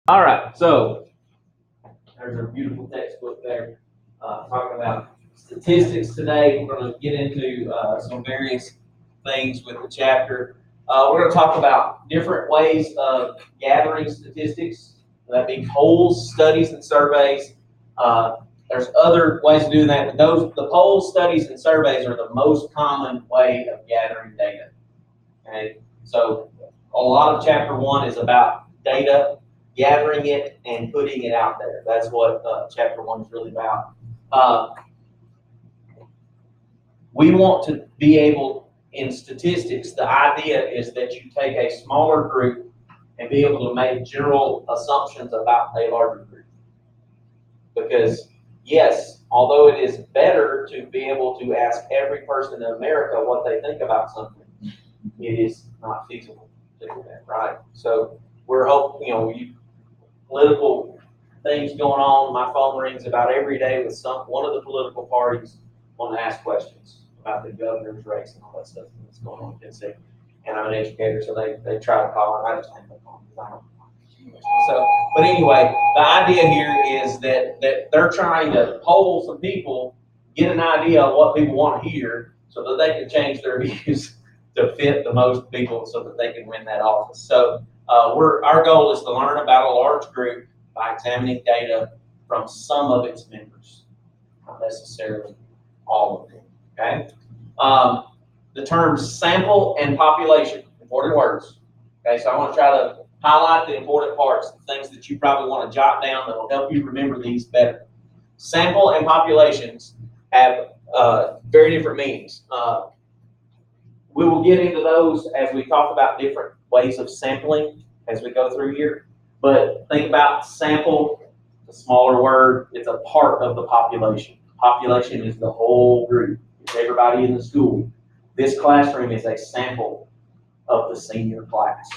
All right, so there's a beautiful textbook there talking about statistics today. We're going to get into some various things with the chapter. We're going to talk about different ways of gathering statistics. That being polls, studies, and surveys. There's other ways of doing that, but the polls, studies, and surveys are the most common way of gathering data. Okay, so a lot of chapter 1 is about data, gathering it and putting it out there. That's what chapter 1 is really about. We want to be able, in statistics, the idea is that you take a smaller group and be able to make general assumptions about a larger group. Because yes, although it is better to be able to ask every person in America what they think about something, it is not feasible to do that, right? So we're hoping, political things going on. My phone rings about every day with one of the political parties want to ask questions about the governor's race and all that stuff that's going on in Tennessee. And I'm an educator, so they try to call, and I just hang up on because I don't. So, but anyway, the idea here is that they're trying to poll some people, get an idea of what people want to hear, so that they can change their views to fit the most people, so that they can win that office. So, our goal is to learn about a large group by examining data from some of its members, not necessarily all of them. Okay. The terms sample and population, important words. Okay, so I want to try to highlight the important parts, the things that you probably want to jot down that will help you remember these better. Sample and populations have very different meanings. We will get into those as we talk about different ways of sampling as we go through here. But think about sample, a smaller word, it's a part of the population. Population is the whole group. It's everybody in the school. This classroom is a sample of the senior class.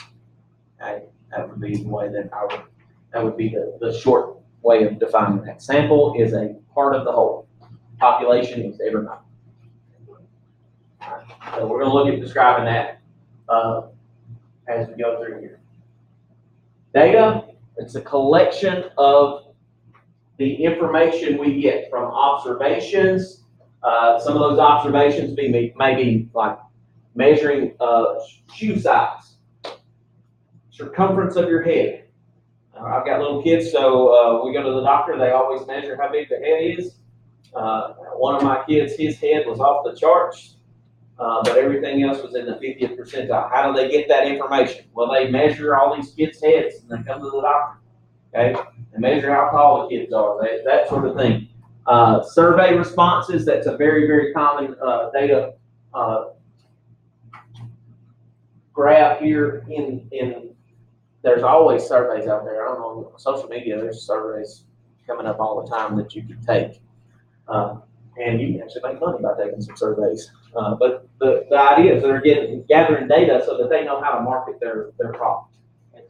Okay? That would be the way that would be the short way of defining that. Sample is a part of the whole. Population is everybody. So we're going to look at describing that as we go through here. Data, it's a collection of the information we get from observations. Some of those observations may be like measuring shoe size, circumference of your head. I've got little kids, so we go to the doctor. They always measure how big the head is. One of my kids, his head was off the charts, but everything else was in the 50th percentile. How do they get that information? Well, they measure all these kids' heads, and they come to the doctor. Okay, and measure how tall the kids are, that sort of thing. Survey responses, that's a very, very common data graph here. There's always surveys out there. I don't know, social media, there's surveys coming up all the time that you can take. And you can actually make money by taking some surveys. But the idea is they're gathering data so that they know how to market their product.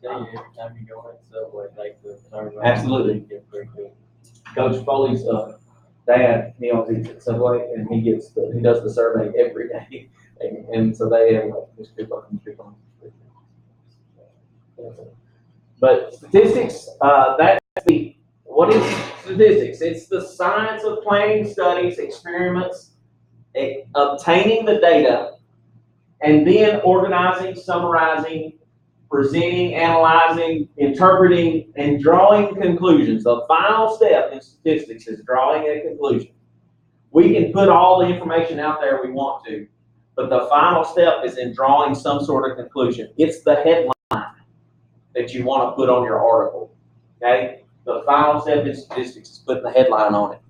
Every time you go in Subway, like the survey. Absolutely. Coach Foley's dad, he always eats at Subway, and he does the survey every day, and so they have just pick on. But statistics, what is statistics? It's the science of planning studies, experiments, obtaining the data, and then organizing, summarizing, presenting, analyzing, interpreting, and drawing conclusions. The final step in statistics is drawing a conclusion. We can put all the information out there we want to, but the final step is in drawing some sort of conclusion. It's the headline that you want to put on your article. Okay? The final step in statistics is putting the headline on it.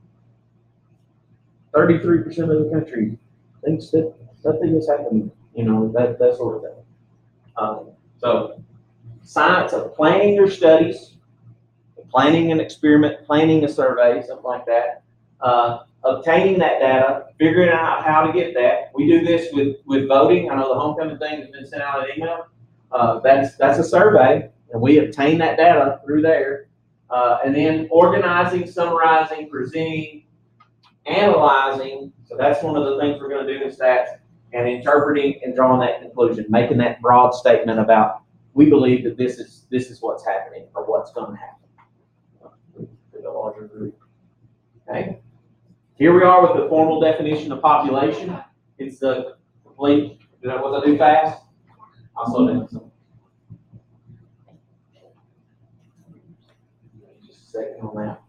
33% of the country thinks that nothing is happening, that sort of thing. So, science of planning your studies, planning an experiment, planning a survey, something like that, obtaining that data, figuring out how to get that. We do this with voting. I know the homecoming thing has been sent out an email. That's a survey, and we obtain that data through there. And then organizing, summarizing, presenting, analyzing. So that's one of the things we're going to do in stats, and interpreting and drawing that conclusion, making that broad statement about we believe that this is what's happening or what's going to happen with a larger group. Okay. Here we are with the formal definition of population. It's the complete. Was I do fast? I'll slow down some. Just a second on that.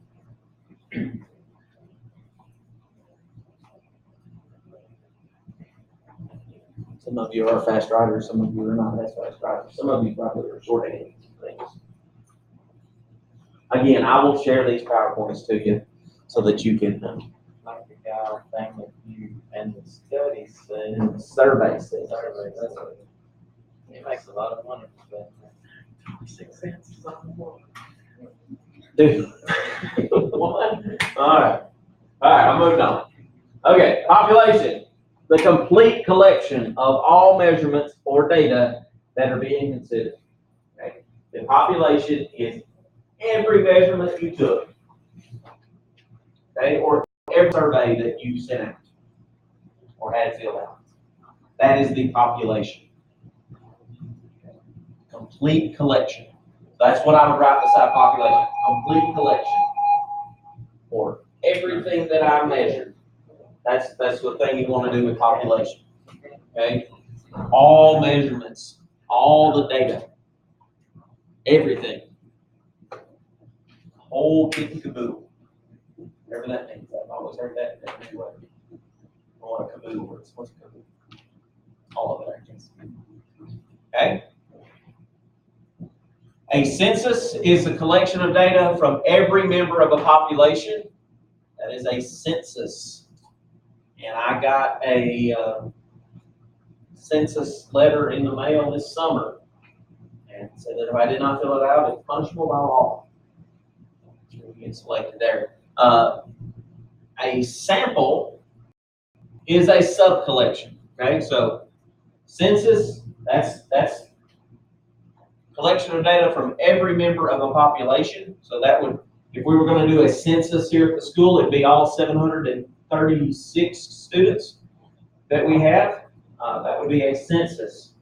Some of you are fast riders, some of you are not as fast riders. Some of you probably are short-handed things. Again, I will share these PowerPoints to you so that you can. Like the guy on Family Feud and the study says. Survey says. Survey, that's what he makes a lot of money for that. 6 cents. Dude. What? All right, I'm moving on. Okay, population. The complete collection of all measurements or data that are being considered. Okay. The population is every measurement you took, okay, or every survey that you sent out or had filled out. That is the population. Complete collection. That's what I would write beside population. Complete collection. Or everything that I measured. That's the thing you want to do with population. Okay? All measurements, all the data, everything. Whole kit and caboodle. Whatever that means. I've always heard that in a new way. I want a caboodle. What's a caboodle? All of it, I guess. Okay? A census is a collection of data from every member of a population. That is a census. And I got a census letter in the mail this summer and said that if I did not fill it out, it's punishable by law. So we get selected there. A sample is a sub-collection. Okay, so census, that's collection of data from every member of a population. So that would, if we were going to do a census here at the school, it'd be all 736 students that we have. That would be a census.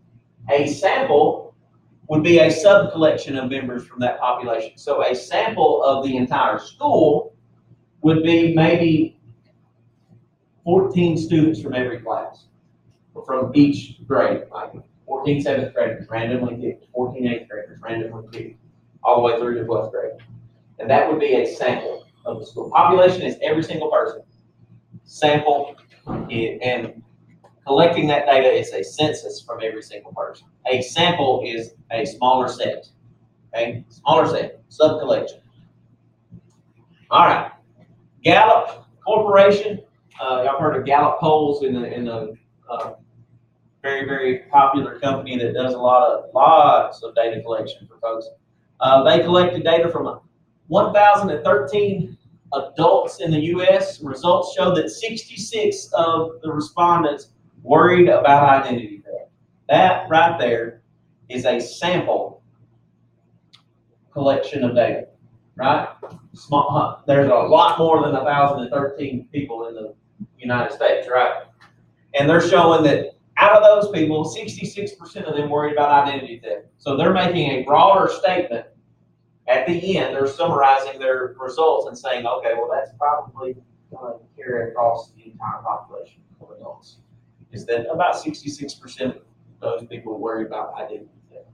A sample would be a sub-collection of members from that population. So a sample of the entire school would be maybe 14 students from every class, or from each grade, like 14 seventh graders randomly picked, 14 eighth graders randomly picked, all the way through to 12th grade. And that would be a sample of the school. Population is every single person. Sample, and collecting that data is a census from every single person. A sample is a smaller set. Okay, smaller set, sub-collection. All right, Gallup Corporation. Y'all heard of Gallup polls in the very, very popular company that does lots of data collection for folks. They collected data from 1,013 adults in the U.S. Results show that 66 of the respondents worried about identity theft. That right there is a sample collection of data, right? There's a lot more than 1,013 people in the United States, right? And they're showing that out of those people, 66% of them worried about identity theft. So they're making a broader statement. At the end, they're summarizing their results and saying, okay, well, that's probably going to carry across the entire population of adults. Is that about 66% of those people worry about identity theft.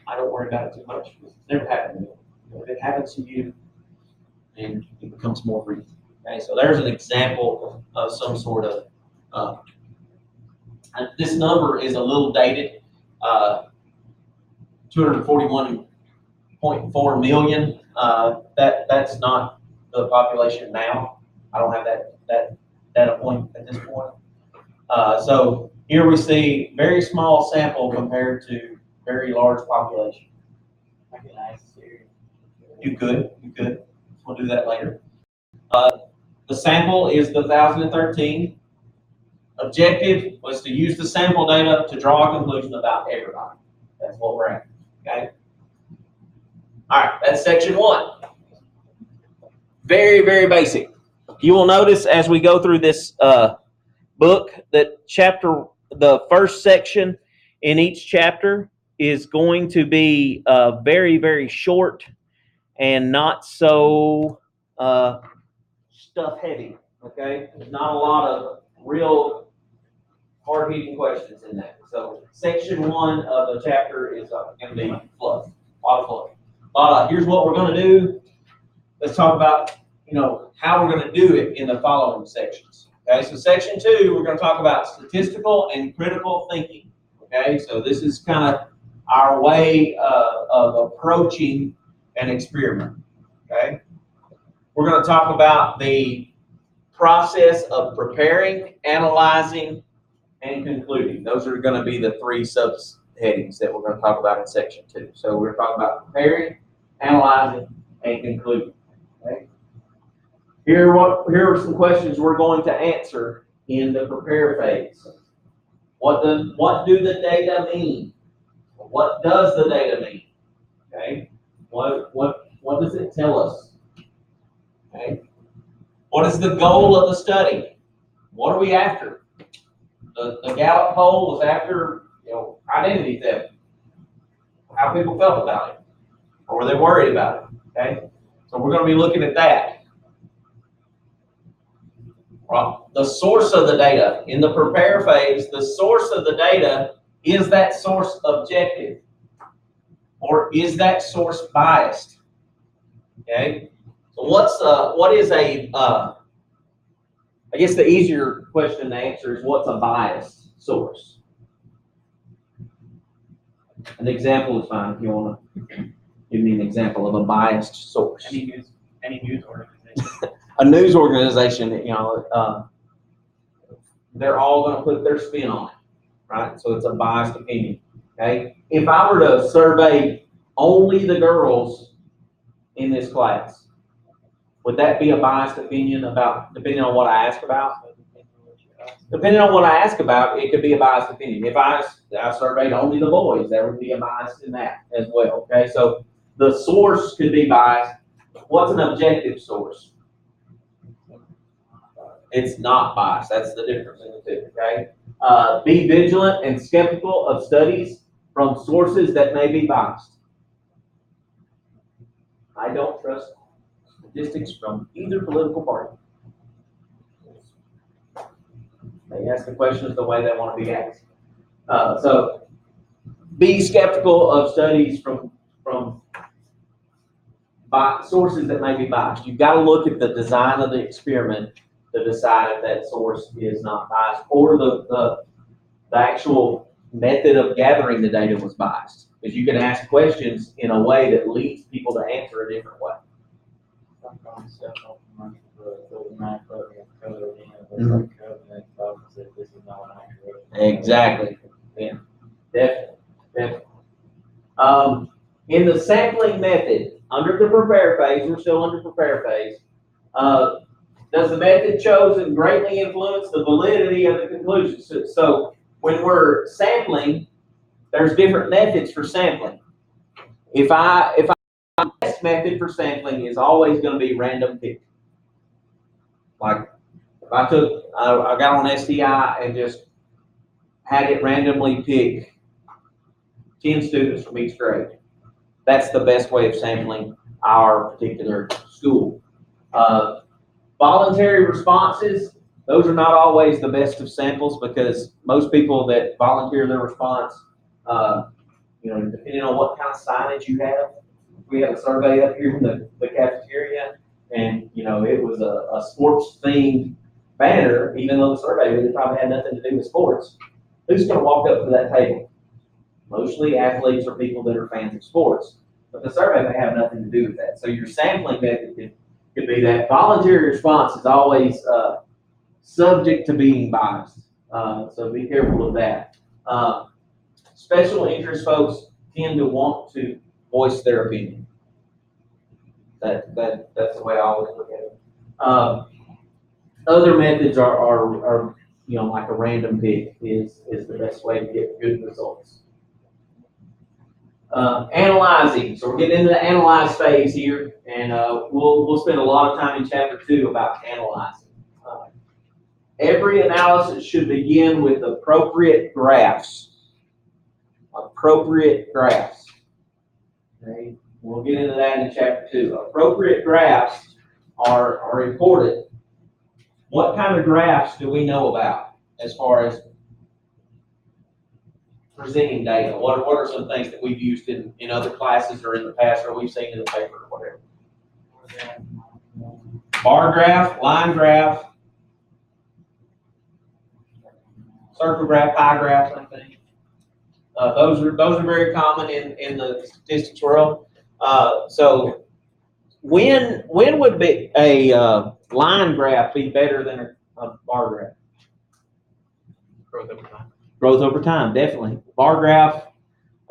I don't worry about it too much. It's never happened to me. If it happens to you, then it becomes more real. Okay, so there's an example of some sort of, this number is a little dated, 241.4 million. That's not the population now. I don't have that data point at this point. So here we see very small sample compared to very large population. I can ask you. You could. We'll do that later. The sample is the 1,013. Objective was to use the sample data to draw a conclusion about everybody. That's what we're at. Okay. All right. That's section 1. Very, very basic. You will notice as we go through this book that the first section in each chapter is going to be very, very short and not so stuff heavy. Okay, there's not a lot of real hard-hitting questions in that. So section 1 of the chapter is going to be fluff, a lot of fluff. Here's what we're going to do. Let's talk about how we're going to do it in the following sections. Okay, so section 2, we're going to talk about statistical and critical thinking. Okay, so this is kind of our way of approaching an experiment. Okay, we're going to talk about the process of preparing, analyzing, and concluding. Those are going to be the 3 subheadings that we're going to talk about in section 2. So we're talking about preparing, analyzing, and concluding. Okay. Here are some questions we're going to answer in the prepare phase. What do the data mean? What does the data mean? Okay. What does it tell us? Okay. What is the goal of the study? What are we after? The Gallup poll was after identity theft. How people felt about it, or were they worried about it? Okay. So we're going to be looking at that. The source of the data. In the prepare phase, the source of the data, is that source objective? Or is that source biased? Okay? So what is a, I guess the easier question to answer is what's a biased source? An example is fine if you want to give me an example of a biased source. Any news organization. A news organization, they're all going to put their spin on it, right? So it's a biased opinion. Okay. If I were to survey only the girls in this class, would that be a biased opinion depending on what I ask about? Depending on what I ask about, it could be a biased opinion. If I surveyed only the boys, there would be a bias in that as well. Okay. So the source could be biased. What's an objective source? It's not biased. That's the difference in the two, okay? Be vigilant and skeptical of studies from sources that may be biased. I don't trust statistics from either political party. They ask the questions the way they want to be asked. So be skeptical of studies from sources that may be biased. You've got to look at the design of the experiment to decide if that source is not biased, or the actual method of gathering the data was biased. Because you can ask questions in a way that leads people to answer a different way. Exactly. Yeah. Definitely. In the sampling method, under the prepare phase, we're still under prepare phase. Does the method chosen greatly influence the validity of the conclusion? So when we're sampling, there's different methods for sampling. If the best method for sampling is always going to be random pick. Like if I got on STI and just had it randomly pick 10 students from each grade. That's the best way of sampling our particular school. Voluntary responses, those are not always the best of samples, because most people that volunteer their response, depending on what kind of signage you have. We had a survey up here in the cafeteria, and it was a sports themed banner, even though the survey really probably had nothing to do with sports. Who's going to walk up to that table? Mostly athletes or people that are fans of sports. But the survey may have nothing to do with that. So your sampling method could be that. Voluntary response is always subject to being biased. So be careful of that. Special interest folks tend to want to voice their opinion. That's the way I always look at it. Other methods are like a random pick is the best way to get good results. Analyzing. So we're getting into the analyze phase here, and we'll spend a lot of time in chapter 2 about analyzing. Every analysis should begin with appropriate graphs. appropriate graphs. Okay, we'll get into that in chapter 2. Appropriate graphs are important. What kind of graphs do we know about as far as presenting data? What are some things that we've used in other classes or in the past, or we've seen in the paper or whatever? Bar graph, line graph, circle graph, pie graph, same thing. Those are very common in the statistics world. So when would be a line graph be better than a bar graph? Growth over time. Growth over time, definitely. Bar graph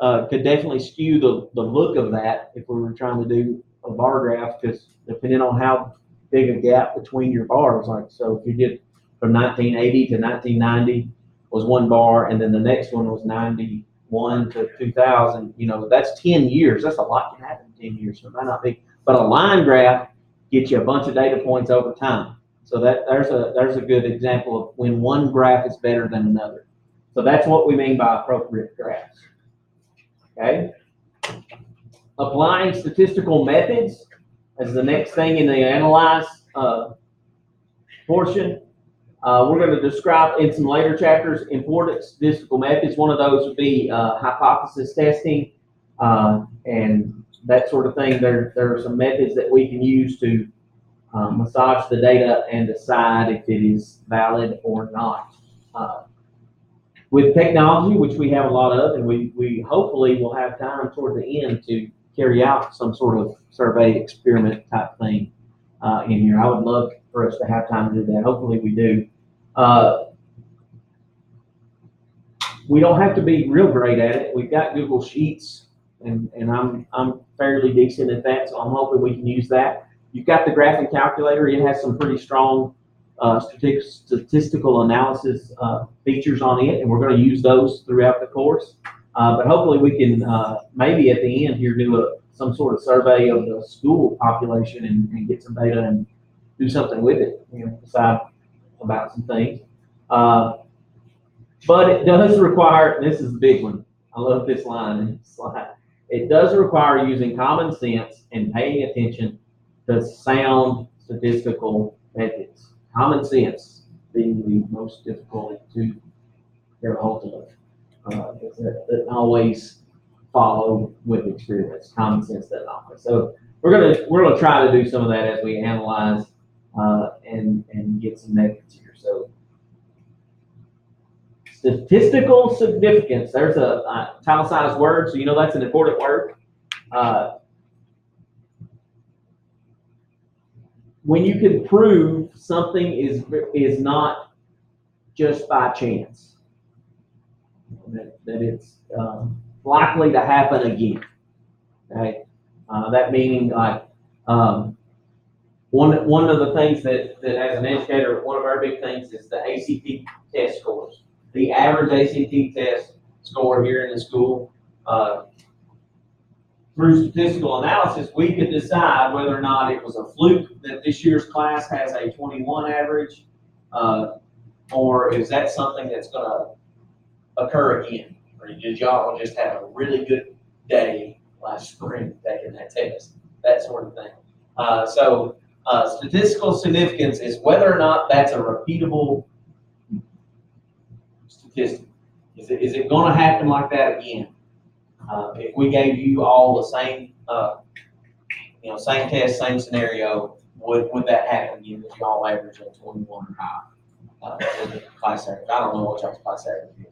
could definitely skew the look of that if we were trying to do a bar graph, because depending on how big a gap between your bars, like, so if you did from 1980 to 1990 was one bar, and then the next one was 91 to 2000, you know, that's 10 years. That's a lot can happen in 10 years, so it might not be. But a line graph gets you a bunch of data points over time. So there's a good example of when one graph is better than another. So that's what we mean by appropriate graphs. Okay? Applying statistical methods as the next thing in the analyze portion. We're going to describe in some later chapters important statistical methods. One of those would be hypothesis testing and that sort of thing. There are some methods that we can use to massage the data and decide if it is valid or not. With technology, which we have a lot of, and we hopefully will have time toward the end to carry out some sort of survey experiment type thing in here. I would love for us to have time to do that. Hopefully we do. We don't have to be real great at it. We've got Google Sheets, and I'm fairly decent at that, so I'm hoping we can use that. You've got the graphing calculator. It has some pretty strong statistical analysis features on it, and we're going to use those throughout the course. But hopefully we can maybe at the end here do some sort of survey of the school population and get some data and do something with it, you know, decide about some things. But it does require, and this is the big one, I love this line in the slide, it does require using common sense and paying attention to sound statistical methods. Common sense being the most difficult to get a hold of. That always follow with experience. Common sense doesn't always. So we're gonna try to do some of that as we analyze and get some methods here. So statistical significance. There's a italicized word, so you know that's an important word. When you can prove something is not just by chance, that it's likely to happen again. Okay, that meaning like one of the things that as an educator, one of our big things is the ACT test scores. The average ACT test score here in the school. Through statistical analysis, we could decide whether or not it was a fluke that this year's class has a 21 average, or is that something that's going to occur again? Or did y'all just have a really good day last spring taking that test? That sort of thing. So statistical significance is whether or not that's a repeatable statistic. Is it going to happen like that again? If we gave you all the same, same test, same scenario, would that happen again? Would you all average at 21 or higher? Class average. I don't know what y'all's class average is.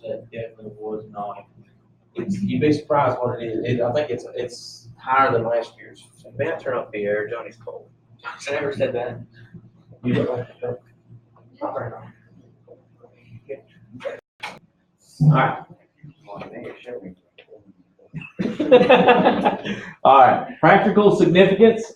That definitely was not. You'd be surprised what it is. I think it's higher than last year's. So may I turn off the air? Johnny's cold. I never said that. You don't like to go. All right. All right, practical significance,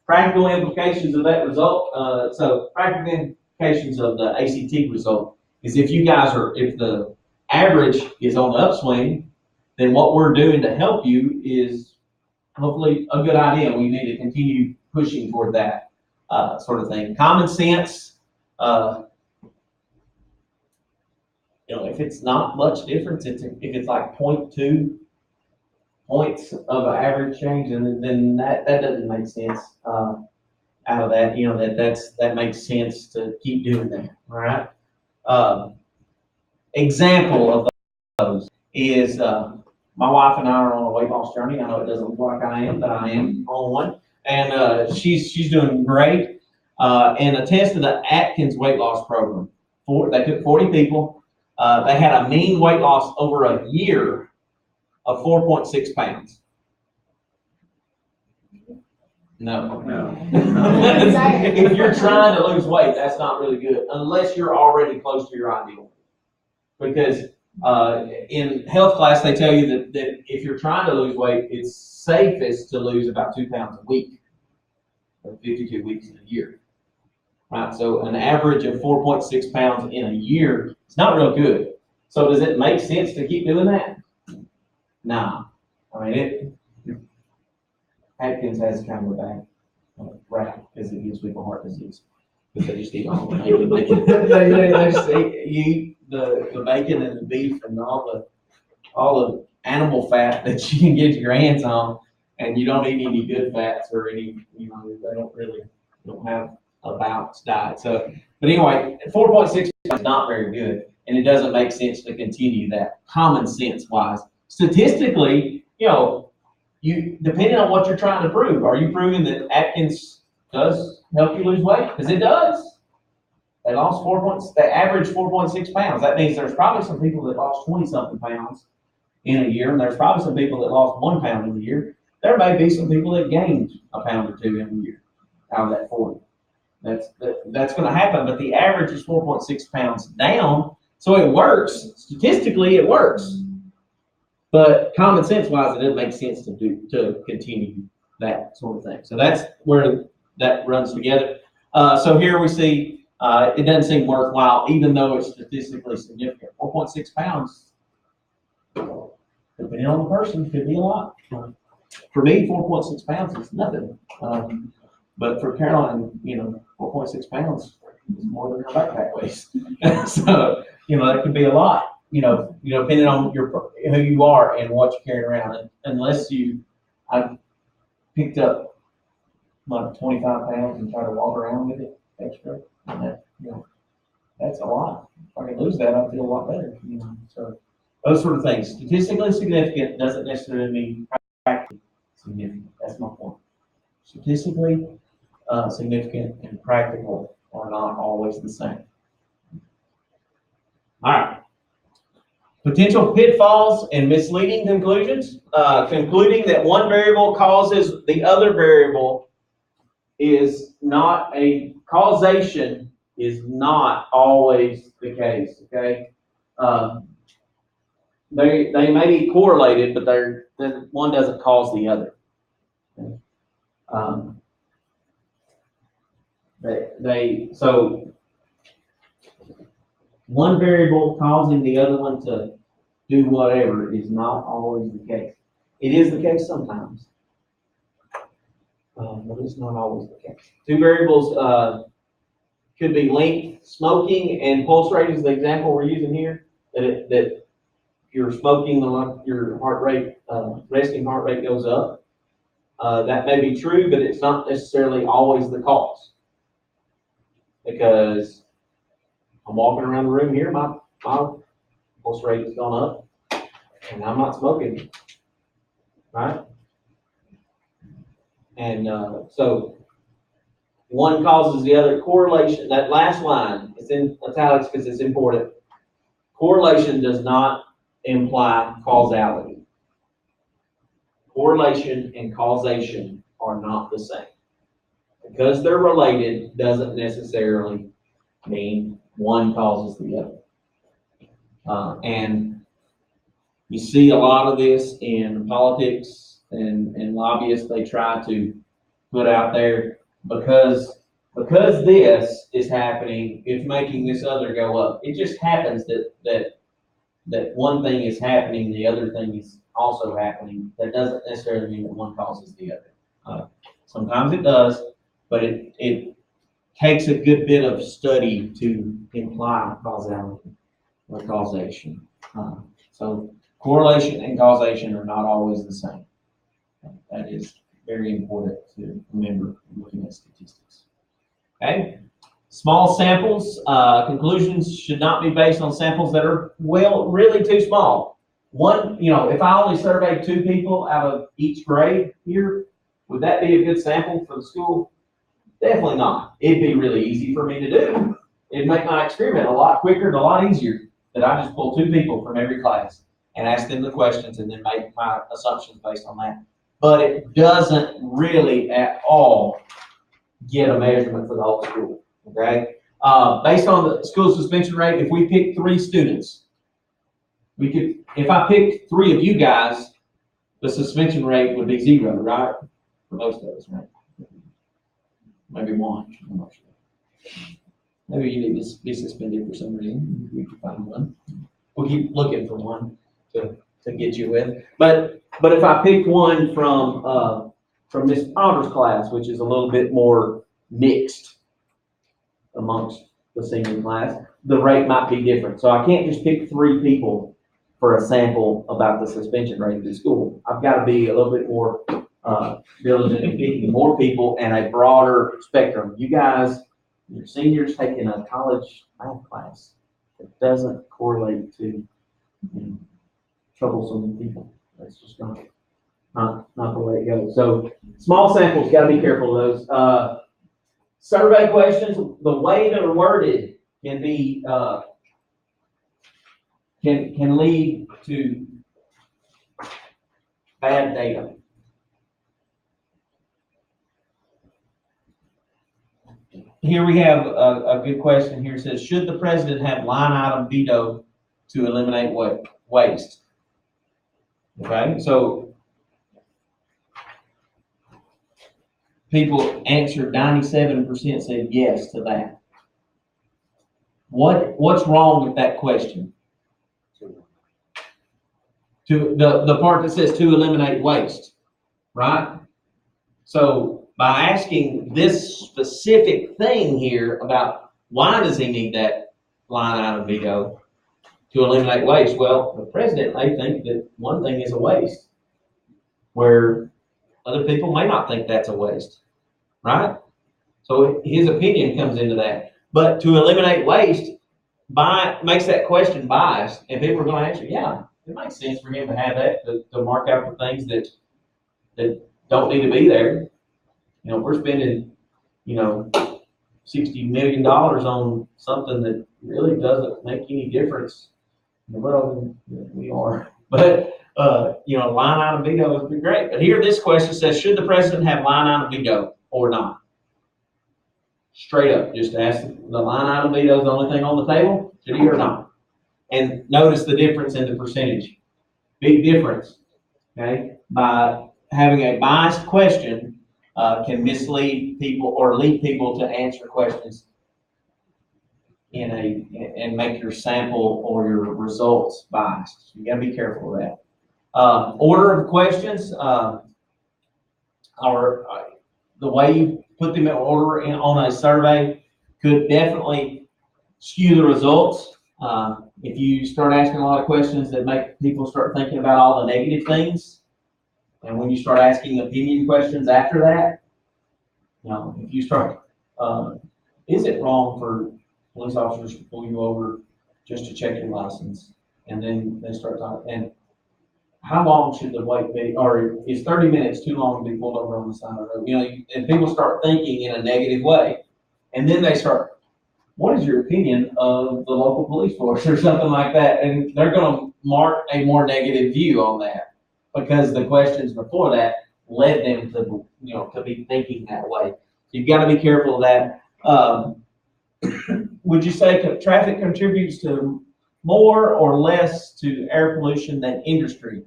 practical implications of that result. So practical implications of the ACT result is if the average is on the upswing, then what we're doing to help you is hopefully a good idea. We need to continue pushing toward that sort of thing. Common sense if it's not much difference, if it's like 0.2 points of an average change, and then that doesn't make sense out of that. That makes sense to keep doing that. All right. Example of those is my wife and I are on a weight loss journey. I know it doesn't look like I am, but I am on one, and she's doing great. And a test of the Atkins weight loss program. They took 40 people. They had a mean weight loss over a year of 4.6 pounds. No. If you're trying to lose weight, that's not really good, unless you're already close to your ideal. Because in health class, they tell you that if you're trying to lose weight, it's safest to lose about 2 pounds a week, or 52 weeks in a year. Right? So an average of 4.6 pounds in a year is not real good. So does it make sense to keep doing that? Nah. I mean, Atkins has kind of a bad rap because it gives people heart disease. Because they just eat all the bacon. They just eat the bacon and the beef and all the animal fat that you can get your hands on, and you don't eat any good fats or any, they don't have a balanced diet. So, but anyway, 4.6 is not very good, and it doesn't make sense to continue that common sense wise. Statistically, you depending on what you're trying to prove, are you proving that Atkins does help you lose weight? Because it does. They lost they averaged 4.6 pounds. That means there's probably some people that lost 20-something pounds in a year, and there's probably some people that lost 1 pound in a year. There may be some people that gained a pound or 2 in a year out of that 40. That's going to happen, but the average is 4.6 pounds down, so it works. Statistically, it works. But common sense wise, it doesn't make sense to continue that sort of thing. So that's where that runs together. So here we see it doesn't seem worthwhile, even though it's statistically significant. 4.6 pounds, depending on the person, could be a lot. For me, 4.6 pounds is nothing. But for Caroline, 4.6 pounds is more than her backpack weighs. So, that could be a lot. Depending on who you are and what you're carrying around. Unless I picked up like 25 pounds and try to walk around with it extra, and that's a lot. If I can lose that, I feel a lot better. So those sort of things. Statistically significant doesn't necessarily mean practically significant. That's my point. Statistically significant and practical are not always the same. All right. Potential pitfalls and misleading conclusions. Concluding that one variable causes the other variable is not a causation is not always the case. Okay, they may be correlated, but then one doesn't cause the other. Okay? So one variable causing the other one to do whatever is not always the case. It is the case sometimes, but it's not always the case. Two variables could be linked. Smoking and pulse rate is the example we're using here. That if you're smoking, your heart rate, resting heart rate goes up. That may be true, but it's not necessarily always the cause. Because I'm walking around the room here, my pulse rate has gone up, and I'm not smoking, right? And so one causes the other. Correlation, that last line, it's in italics because it's important. Correlation does not imply causality. Correlation and causation are not the same. Because they're related doesn't necessarily mean one causes the other. And you see a lot of this in politics and lobbyists. They try to put out there because this is happening, it's making this other go up. It just happens that one thing is happening, the other thing is also happening. That doesn't necessarily mean that one causes the other. Sometimes it does, but it takes a good bit of study to imply causality. or causation. So correlation and causation are not always the same. That is very important to remember looking at statistics. Okay? Small samples, conclusions should not be based on samples that are, well, really too small. One, if I only surveyed 2 people out of each grade here, would that be a good sample for the school? Definitely not. It'd be really easy for me to do. It'd make my experiment a lot quicker and a lot easier that I just pull 2 people from every class and ask them the questions and then make my assumptions based on that. But it doesn't really at all get a measurement for the whole school, okay? Based on the school suspension rate, if we pick 3 students, if I picked 3 of you guys, the suspension rate would be 0, right? For most of us, right? Maybe 1, I'm not sure. Maybe you need to be suspended for some reason. We can find one. We'll keep looking for one to get you with. But if I pick one from Miss Potter's class, which is a little bit more mixed amongst the senior class, the rate might be different. So I can't just pick 3 people for a sample about the suspension rate of the school. I've got to be a little bit more diligent in picking more people and a broader spectrum. You guys, your seniors taking a college math class that doesn't correlate to troublesome people. That's just not the way it goes. So small samples, got to be careful of those. Survey questions, the way they're worded can be can lead to bad data. Here we have a good question here. It says, should the president have line item veto to eliminate waste? Okay, so people answered, 97% said yes to that. What's wrong with that question? To the part that says to eliminate waste, right? So by asking this specific thing here about why does he need that line item veto to eliminate waste? Well, the president may think that one thing is a waste, where other people may not think that's a waste, right? So his opinion comes into that. But to eliminate waste makes that question biased, and people are going to answer, yeah, it makes sense for him to have that, to mark out the things that don't need to be there. We're spending, $60 million on something that really doesn't make any difference in the world. We are. But, line item veto would be great. But here this question says, should the president have line item veto or not? Straight up, just ask the line item veto is the only thing on the table, should he or not? And notice the difference in the percentage. Big difference, okay? By having a biased question can mislead people or lead people to answer questions and make your sample or your results biased. You got to be careful of that. Order of questions, or the way you put them in order on a survey could definitely skew the results. If you start asking a lot of questions that make people start thinking about all the negative things, and when you start asking opinion questions after that, if you start, is it wrong for police officers to pull you over just to check your license? And then they start talking, and how long should the wait be? Or is 30 minutes too long to be pulled over on the side of the road? And people start thinking in a negative way. And then they start, what is your opinion of the local police force or something like that? And they're going to mark a more negative view on that because the questions before that led them to be thinking that way. So you've got to be careful of that. Would you say traffic contributes to more or less to air pollution than industry?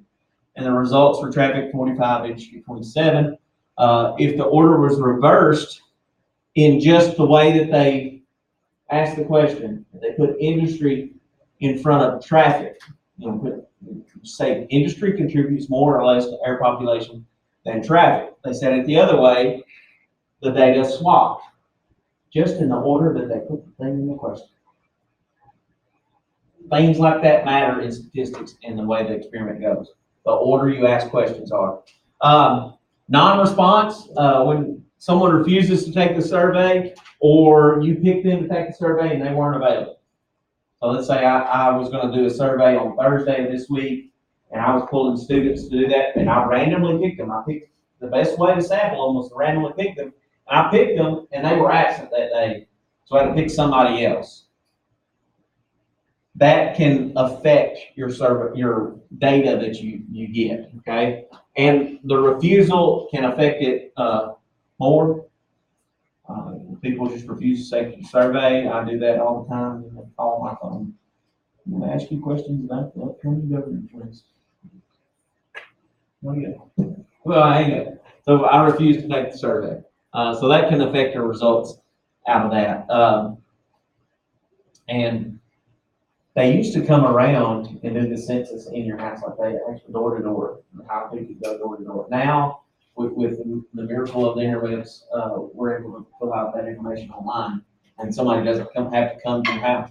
And the results for traffic 45 inch to 27. If the order was reversed in just the way that they asked the question, they put industry in front of traffic. Say industry contributes more or less to air population than traffic. They said it the other way, the data swapped, just in the order that they put the thing in the question. things like that matter in statistics and the way the experiment goes. The order you ask questions are. Non-response, when someone refuses to take the survey, or you pick them to take the survey and they weren't available. So let's say I was going to do a survey on Thursday of this week, and I was pulling students to do that, and I randomly picked them. I picked the best way to sample them was to randomly pick them. And I picked them, and they were absent that day, so I had to pick somebody else. That can affect your survey, your data that you get, okay? And the refusal can affect it more. People just refuse to take the survey. I do that all the time. They call my phone. I'm going to ask you questions about the upcoming government race. Well, I ain't got. So I refuse to take the survey. So that can affect your results out of that. And they used to come around and do the census in your house, like they actually door to door, how people go door to door. Now, with the miracle of the interwebs, we're able to fill out that information online, and somebody doesn't have to come to your house.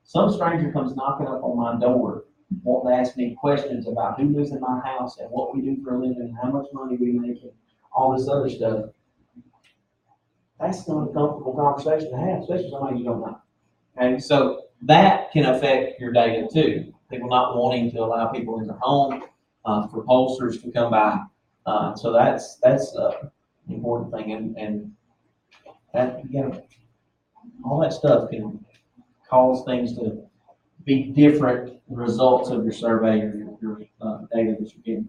Some stranger comes knocking up on my door, wanting to ask me questions about who lives in my house and what we do for a living, and how much money we make, and all this other stuff. That's not a comfortable conversation to have, especially somebody you don't know. Okay, so that can affect your data too. People not wanting to allow people in their home, for pollsters to come by. So that's an important thing, and that, you know, all that stuff can cause things to be different results of your survey or your data that you're getting.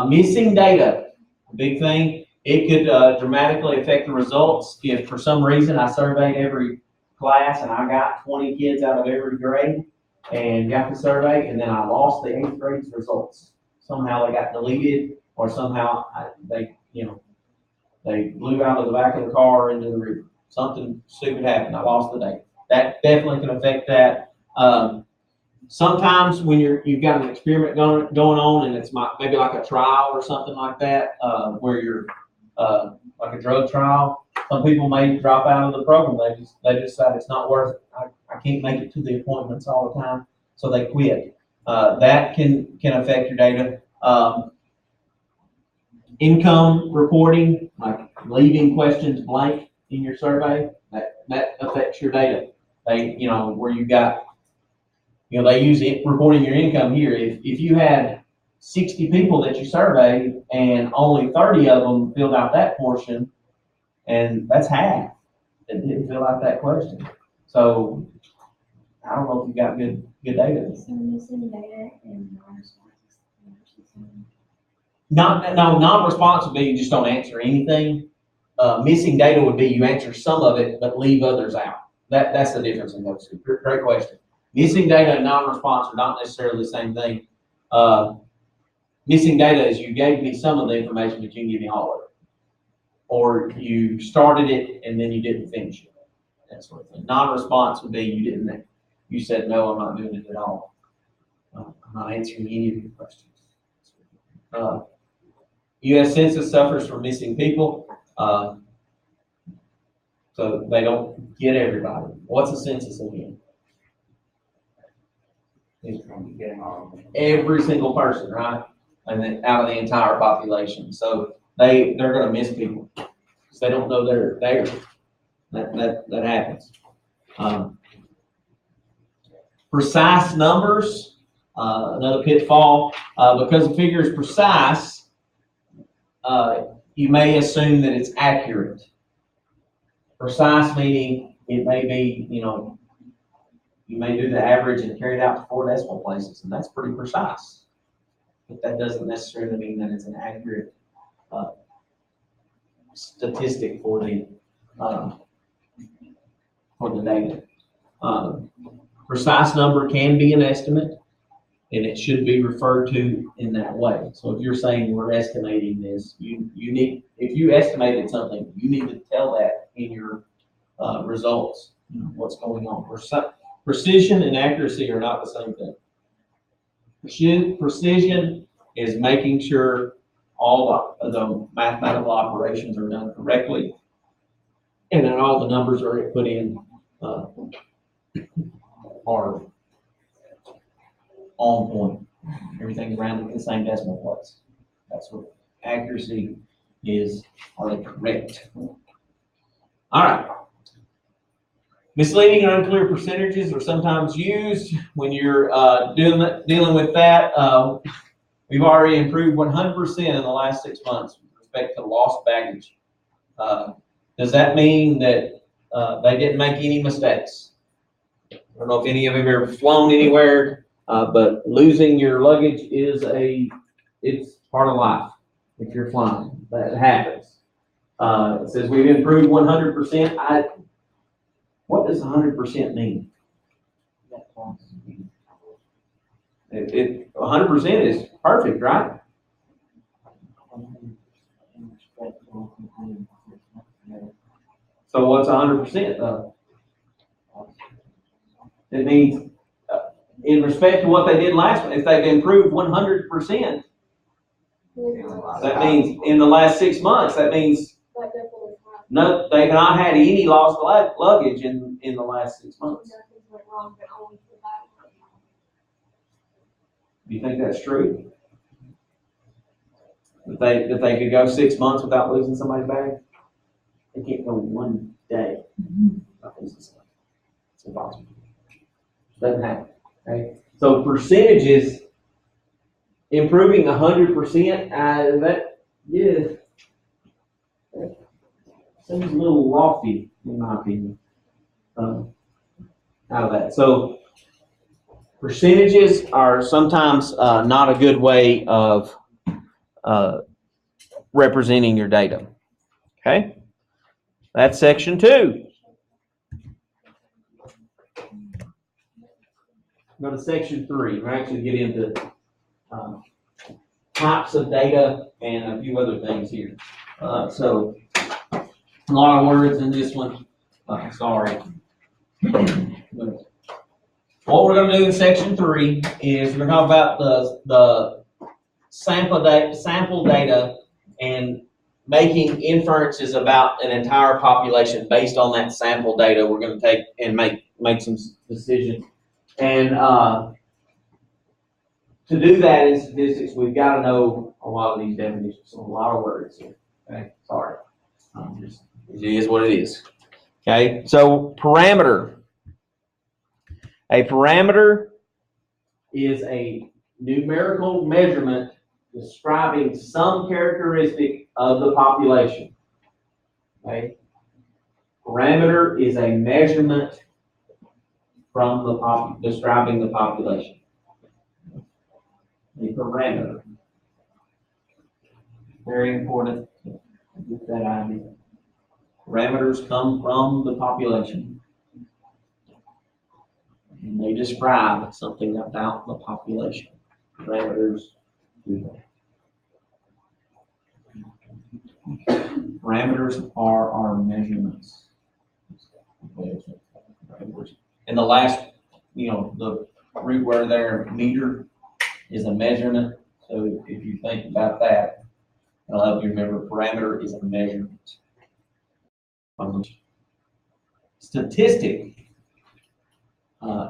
Missing data, a big thing. It could dramatically affect the results if for some reason I surveyed every class and I got 20 kids out of every grade and got the survey, and then I lost the 8th grade's results. Somehow they got deleted, or somehow they blew out of the back of the car into the river. Something stupid happened. I lost the data. That definitely can affect that. Sometimes when you've got an experiment going on, and it's maybe like a trial or something like that, where you're like a drug trial, some people may drop out of the program. They just decide it's not worth it. I can't make it to the appointments all the time, so they quit. That can affect your data. Income reporting, like leaving questions blank in your survey, that affects your data. Where you got, they use it reporting your income here. If you had 60 people that you surveyed and only 30 of them filled out that portion, and that's half that didn't fill out that question. So I don't know if you got good data. So missing data and Non-response would be you just don't answer anything. Missing data would be you answer some of it but leave others out. That's the difference in those two. Great question. Missing data and non-response are not necessarily the same thing. Missing data is you gave me some of the information, but you didn't give me all of it. Or you started it and then you didn't finish it. That sort of thing. Non-response would be you said, no, I'm not doing it at all. I'm not answering any of your questions. U.S. Census suffers from missing people, so they don't get everybody. What's a census again? Every single person, right? And then out of the entire population. So they're going to miss people because they don't know they're there. That happens. Precise numbers, another pitfall. Because the figure is precise, you may assume that it's accurate. Precise meaning it may be, you may do the average and carry it out to 4 decimal places, and that's pretty precise. But that doesn't necessarily mean that it's an accurate statistic for the data. Precise number can be an estimate, and it should be referred to in that way. So if you're saying we're estimating this, if you estimated something, you need to tell that in your results, what's going on. Precision and accuracy are not the same thing. Precision is making sure all the mathematical operations are done correctly, and then all the numbers are put in are on point. Everything's rounded to the same decimal place. That's what accuracy is. Are they correct? All right. Misleading or unclear percentages are sometimes used when you're dealing with that. We've already improved 100% in the last 6 months with respect to lost baggage. Does that mean that they didn't make any mistakes? I don't know if any of you have ever flown anywhere, but losing your luggage it's part of life if you're flying. That happens. It says we've improved 100%. What does 100% mean? 100% is perfect, right? So what's 100% though? It means in respect to what they did last month, if they've improved 100%, that means in the last 6 months, that means no, they've not had any lost luggage in the last 6 months. Do you think that's true? That they could go 6 months without losing somebody's bag? They can't go 1 day without losing something. It's impossible. Doesn't happen. Okay? So percentages, improving 100%, that seems a little lofty in my opinion. Out of that. So percentages are sometimes not a good way of representing your data. Okay? That's section 2. Go to section 3. We're actually get into types of data and a few other things here. So a lot of words in this one. Sorry. What we're going to do in section 3 is we're going to talk about the sample data and making inferences about an entire population based on that sample data. We're going to take and make some decisions. And to do that in statistics, we've got to know a lot of these definitions, a lot of words here. Okay, sorry. It is what it is. Okay, so parameter. A parameter is a numerical measurement describing some characteristic of the population. Okay, parameter is a measurement from the describing the population. A parameter. Very important to get that idea. Parameters come from the population. And they describe something about the population. Parameters do that. Parameters are our measurements. And the last, the root word there, meter, is a measurement. So if you think about that, it'll help you remember parameter is a measurement. Statistic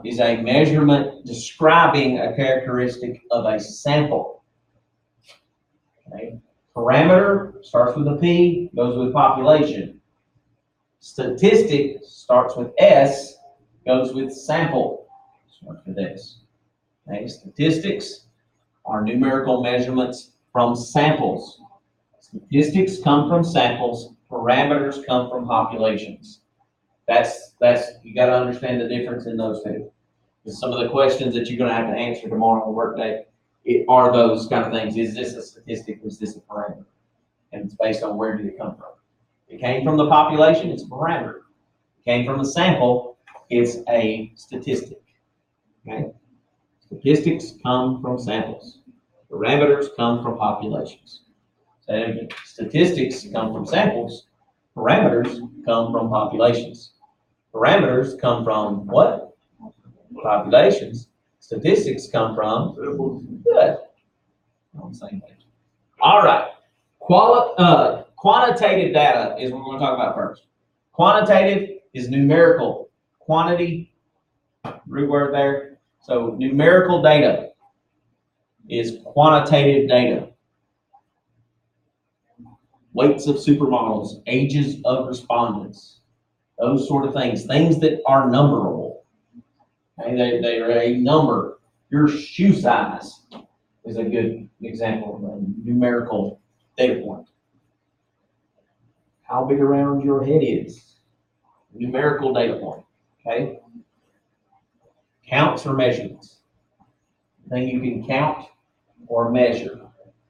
is a measurement describing a characteristic of a sample. Okay. Parameter starts with a P, goes with population. Statistic starts with S, goes with sample, starts with S. Okay. Statistics are numerical measurements from samples. Statistics come from samples. Parameters come from populations. That's you got to understand the difference in those two. Some of the questions that you're going to have to answer tomorrow on the workday are those kind of things. Is this a statistic? Is this a parameter? And it's based on where did it come from. If it came from the population, it's a parameter. If it came from a sample, it's a statistic. Okay? Statistics come from samples. Parameters come from populations. So again, statistics come from samples. Parameters come from populations. Parameters come from what? Populations. Statistics come from good. On the same page. All right. Quantitative data is what we're going to talk about first. Quantitative is numerical. Quantity, root word there. So numerical data. is quantitative data. Weights of supermodels, ages of respondents, those sort of things that are numberable. Okay, they are a number. Your shoe size is a good example of a numerical data point. How big around your head is, numerical data point. Okay, counts or measurements. The thing you can count or measure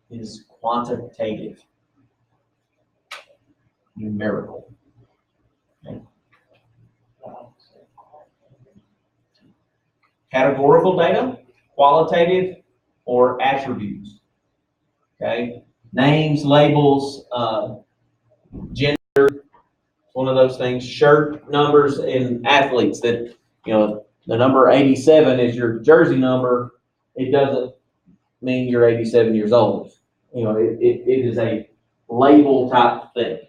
is quantitative, numerical. Okay. Categorical data, qualitative or attributes. Okay, names, labels, gender, one of those things. Shirt numbers in athletes that, you know, the number 87 is your jersey number. It doesn't mean you're 87 years old. You know, it is a label type thing.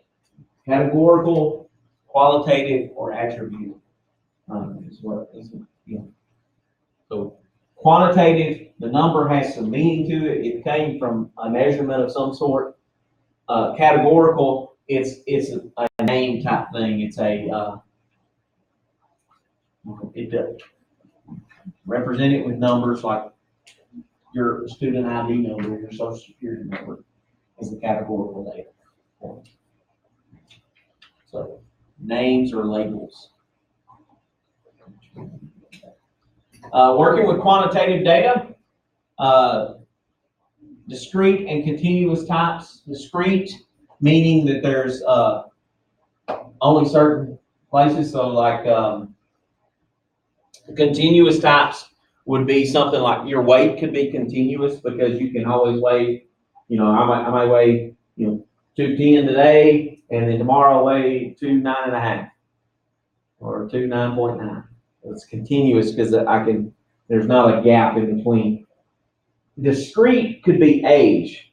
Categorical, qualitative, or attribute is what is, you know. So quantitative, the number has some meaning to it. It came from a measurement of some sort. Categorical, it's a name type thing. It's a it represent it with numbers like your student ID number, your social security number is the categorical data. So names or labels. Working with quantitative data, discrete and continuous types. Discrete meaning that there's only certain places. So like continuous types would be something like your weight could be continuous because you can always weigh, you know, I might weigh, you know, 210 today, and then tomorrow I'll weigh 209.5 or 29.9. It's continuous because there's not a gap in between. Discrete could be age,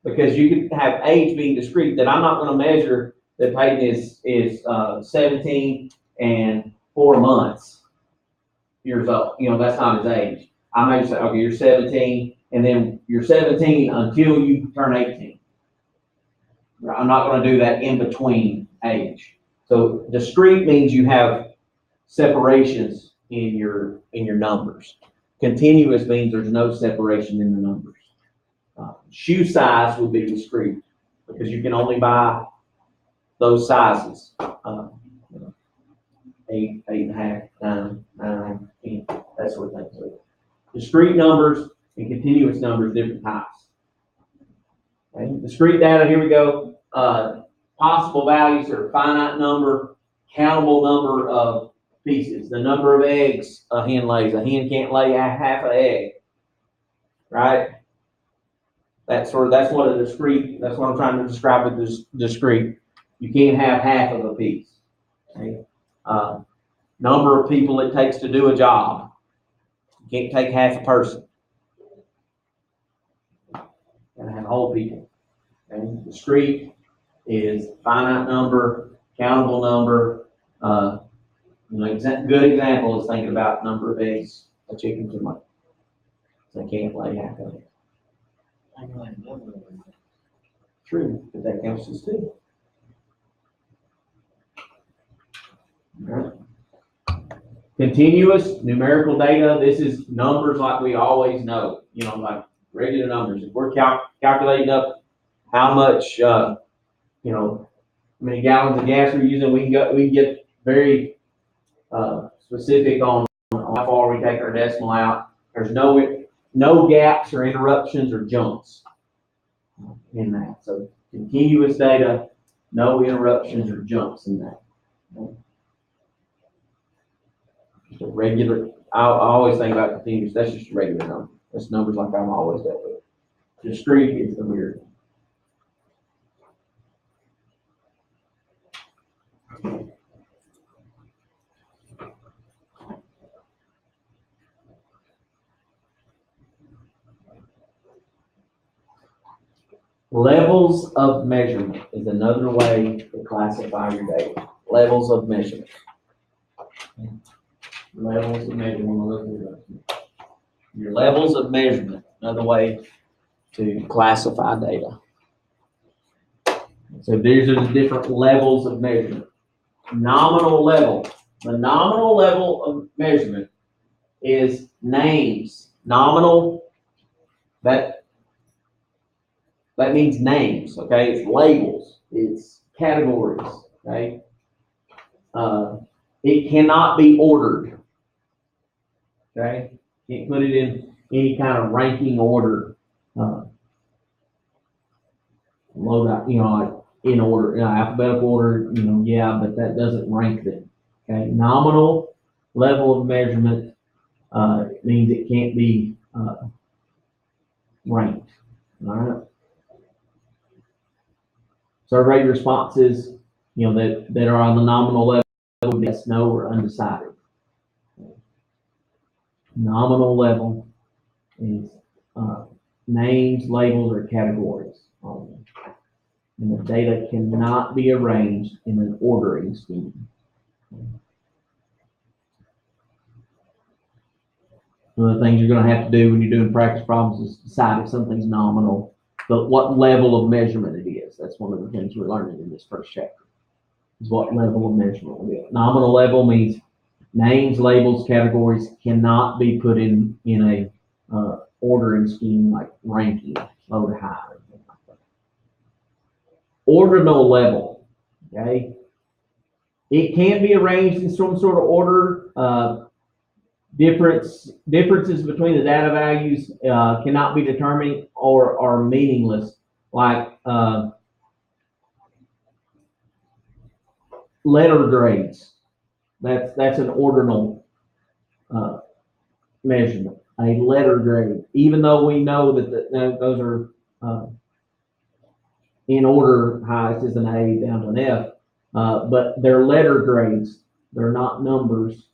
because you could have age being discrete, that I'm not going to measure that Peyton is 17 and 4 months years old. You know, that's not his age. I may say, okay, you're 17, and then you're 17 until you turn 18. I'm not going to do that in between age. So discrete means you have separations in your numbers. Continuous means there's no separation in the numbers. Shoe size would be discrete because you can only buy those sizes. 8, 8.5, 9, 9, 10, that sort of thing. So discrete numbers and continuous numbers, different types. Okay. Discrete data, here we go. Possible values are finite number, countable number of pieces, the number of eggs a hen lays. A hen can't lay half an egg, right? That's what a discrete, that's what I'm trying to describe with this discrete. You can't have half of a piece. Okay? Number of people it takes to do a job. You can't take half a person. You gotta have whole people. Okay? Discrete is finite number, countable number. Good example is thinking about number of eggs a chicken can lay. They can't lay half of it. True, but that counts as 2. All right. Continuous numerical data. This is numbers like we always know. You know, like regular numbers. If we're calculating up how much, how many gallons of gas we're using, we can get very specific on how far we take our decimal out. There's no gaps or interruptions or jumps in that. So continuous data, no interruptions or jumps in that. Just a regular, I always think about continuous, that's just a regular number. That's numbers like I've always dealt with. Discrete is the weird one. Levels of measurement is another way to classify your data. Levels of measurement. Levels of measurement. Your levels of measurement. another way to classify data. So these are the different levels of measurement. Nominal level. The nominal level of measurement is names. Nominal, that means names, okay? It's labels, it's categories, okay? It cannot be ordered, okay? Can't put it in any kind of ranking order. Load out, like in order, alphabetical order, yeah, but that doesn't rank them, okay? Nominal level of measurement means it can't be ranked, all right? Survey responses, that are on the nominal level, yes, no, or undecided. Nominal level is names, labels, or categories only. And the data cannot be arranged in an ordering scheme. One of the things you're going to have to do when you're doing practice problems is decide if something's nominal, but what level of measurement it is. That's one of the things we're learning in this first chapter, is what level of measurement it is. Nominal level means names, labels, categories cannot be put in a ordering scheme like ranking, low to high. Or anything like that. Ordinal level, okay? It can be arranged in some sort of order. Differences between the data values cannot be determined or are meaningless, like letter grades. That's an ordinal measurement, a letter grade, even though we know that those are in order, highest is an A down to an F, but they're letter grades, they're not numbers.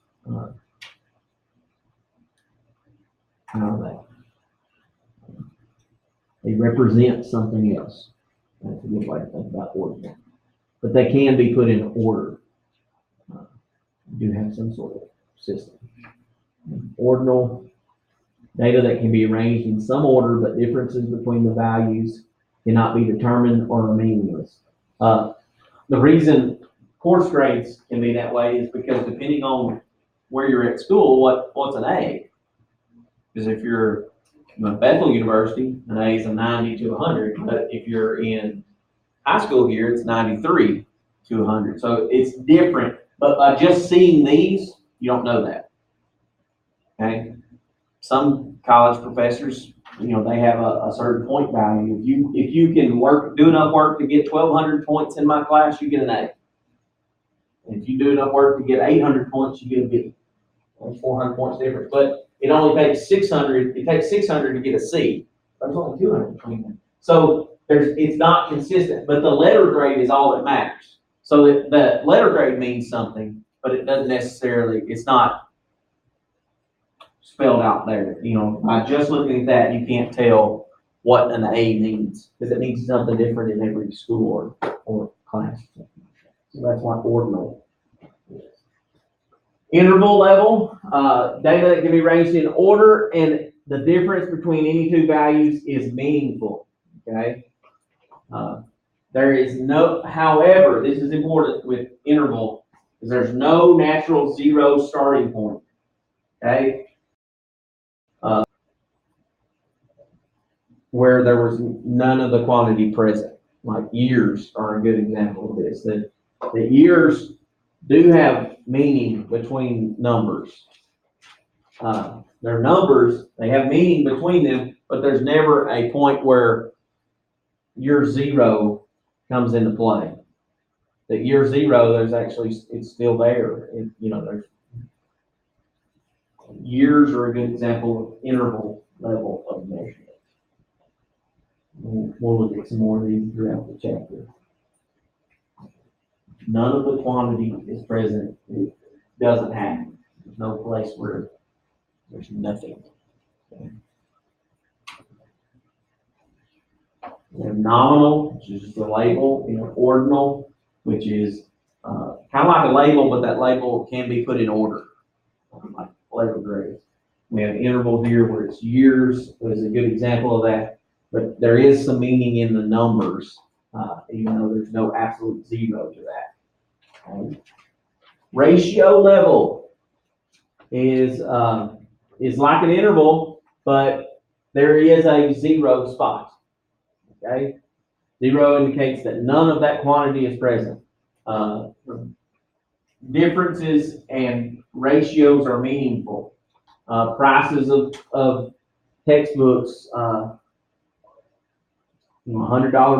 How are they represent something else. That's a good way to think about ordinal. But they can be put in order. Do have some sort of system. Ordinal data that can be arranged in some order, but differences between the values cannot be determined or are meaningless. The reason course grades can be that way is because depending on where you're at school, what's an A? Because if you're at Bethel University, an A is a 90 to 100, but if you're in high school here, it's 93 to 100. So it's different, but by just seeing these, you don't know that, okay? Some college professors, they have a certain point value. If you can do enough work to get 1,200 points in my class, you get an A. And if you do enough work to get 800 points, you get a B. That's 400 points difference. But it only takes 600. It takes 600 to get a C. There's only 200 between them. So it's not consistent. But the letter grade is all that matters. So the letter grade means something, but it doesn't necessarily. It's not spelled out there. By just looking at that, you can't tell what an A means because it means something different in every school or class. So that's why ordinal. Interval level, data that can be arranged in order, and the difference between any two values is meaningful, okay? There is no, however, this is important with interval, because there's no natural zero starting point, okay? Where there was none of the quantity present, like years are a good example of this, that years do have meaning between numbers. They're numbers, they have meaning between them, but there's never a point where year zero comes into play. That year zero, it's still there. There's years are a good example of interval level of measurement. We'll look at some more of these throughout the chapter. None of the quantity is present. It doesn't happen. There's no place where there's nothing. Okay. We have nominal, which is just a label. We have ordinal, which is kind of like a label, but that label can be put in order, like letter grades. We have an interval here where it's years is a good example of that, but there is some meaning in the numbers, even though there's no absolute zero to that. Okay. Ratio level is like an interval, but there is a zero spot. Okay, zero indicates that none of that quantity is present. Differences and ratios are meaningful. Prices of textbooks, $100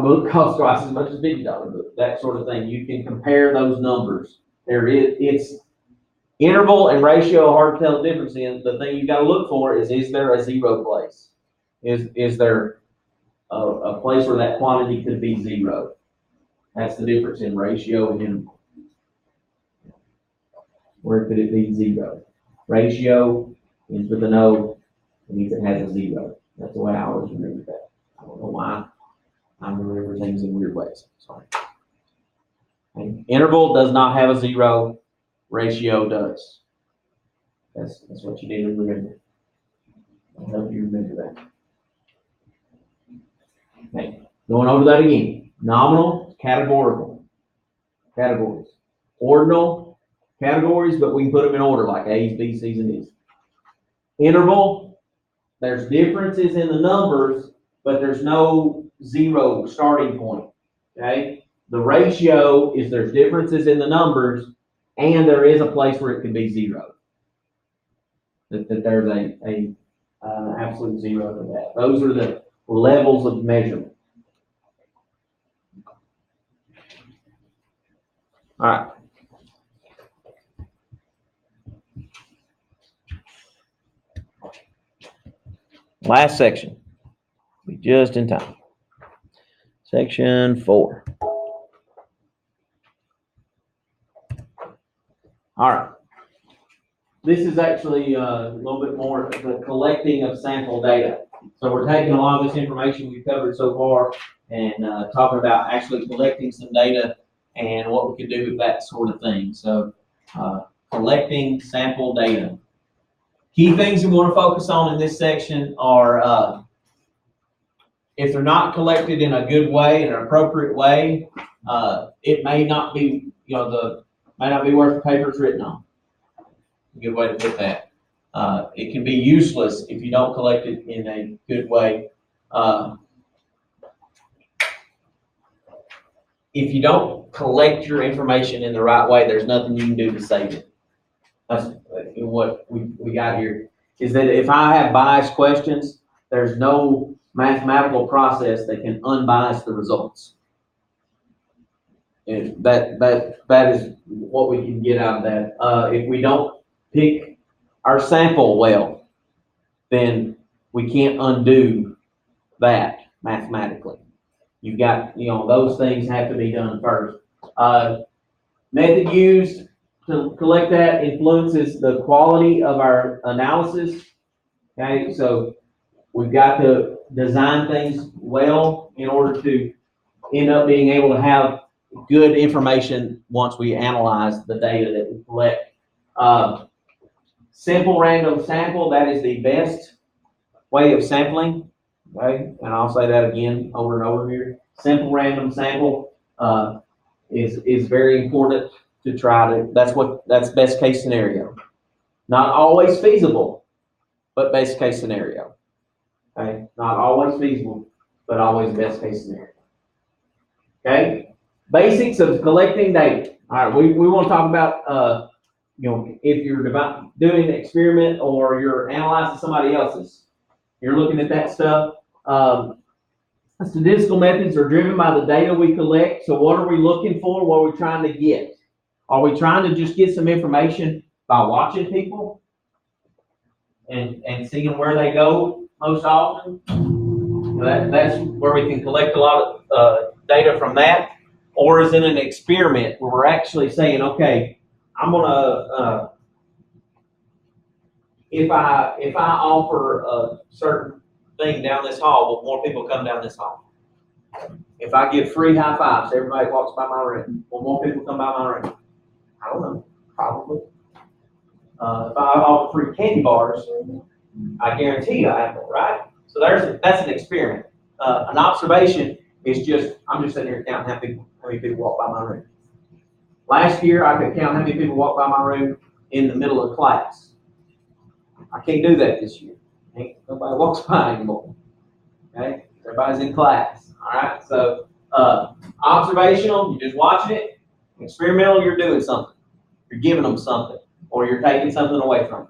book costs twice as much as $50 book, that sort of thing. You can compare those numbers. It's interval and ratio hard to tell the difference in. The thing you got to look for is there a zero place? Is there a place where that quantity could be zero? That's the difference in ratio and interval. Where could it be zero? Ratio ends with an O, it means it has a zero. That's the way I always remember that. I don't know why I remember things in weird ways. Sorry. And interval does not have a zero. Ratio does. That's what you need to remember. I'll help you remember that. Okay. Going over that again. Nominal, categorical. Categories. Ordinal, categories, but we can put them in order like A's, B's, C's, and D's. Interval, there's differences in the numbers, but there's no zero starting point. Okay? The ratio is there's differences in the numbers, and there is a place where it can be zero. That there's a absolute zero to that. Those are the levels of measurement. All right. Last section. Be just in time. Section 4. All right. This is actually a little bit more the collecting of sample data. So we're taking a lot of this information we've covered so far and talking about actually collecting some data and what we can do with that sort of thing. So collecting sample data. Key things we want to focus on in this section are if they're not collected in a good way, in an appropriate way, it may not be, may not be worth the paper it's written on. A good way to put that. It can be useless if you don't collect it in a good way. If you don't collect your information in the right way, there's nothing you can do to save it. That's what we got here, is that if I have biased questions, there's no mathematical process that can unbias the results. And that is what we can get out of that. If we don't pick our sample well, then we can't undo that mathematically. You've got, those things have to be done first. Method used to collect that influences the quality of our analysis. Okay, so we've got to design things well in order to end up being able to have good information once we analyze the data that we collect. Simple random sample, that is the best way of sampling. Okay, and I'll say that again over and over here. Simple random sample is very important to try to, that's best case scenario. Not always feasible, but best case scenario. Okay, not always feasible, but always best case scenario. Okay, basics of collecting data. All right, we want to talk about, if you're doing an experiment or you're analyzing somebody else's, you're looking at that stuff. Statistical methods are driven by the data we collect. So what are we looking for? What are we trying to get? Are we trying to just get some information by watching people and seeing where they go most often? That's where we can collect a lot of data from that. Or is it an experiment where we're actually saying, okay, I'm gonna if I offer a certain thing down this hall, will more people come down this hall? If I give free high fives, everybody walks by my room, will more people come by my room? I don't know, probably. If I offer free candy bars, I guarantee you I will, right? So that's an experiment. An observation is just, I'm just sitting here counting how many people walk by my room. Last year, I could count how many people walk by my room in the middle of class. I can't do that this year. Nobody walks by anymore. Okay? Everybody's in class. All right? So, observational, you're just watching it. Experimental, you're doing something. You're giving them something, or you're taking something away from them.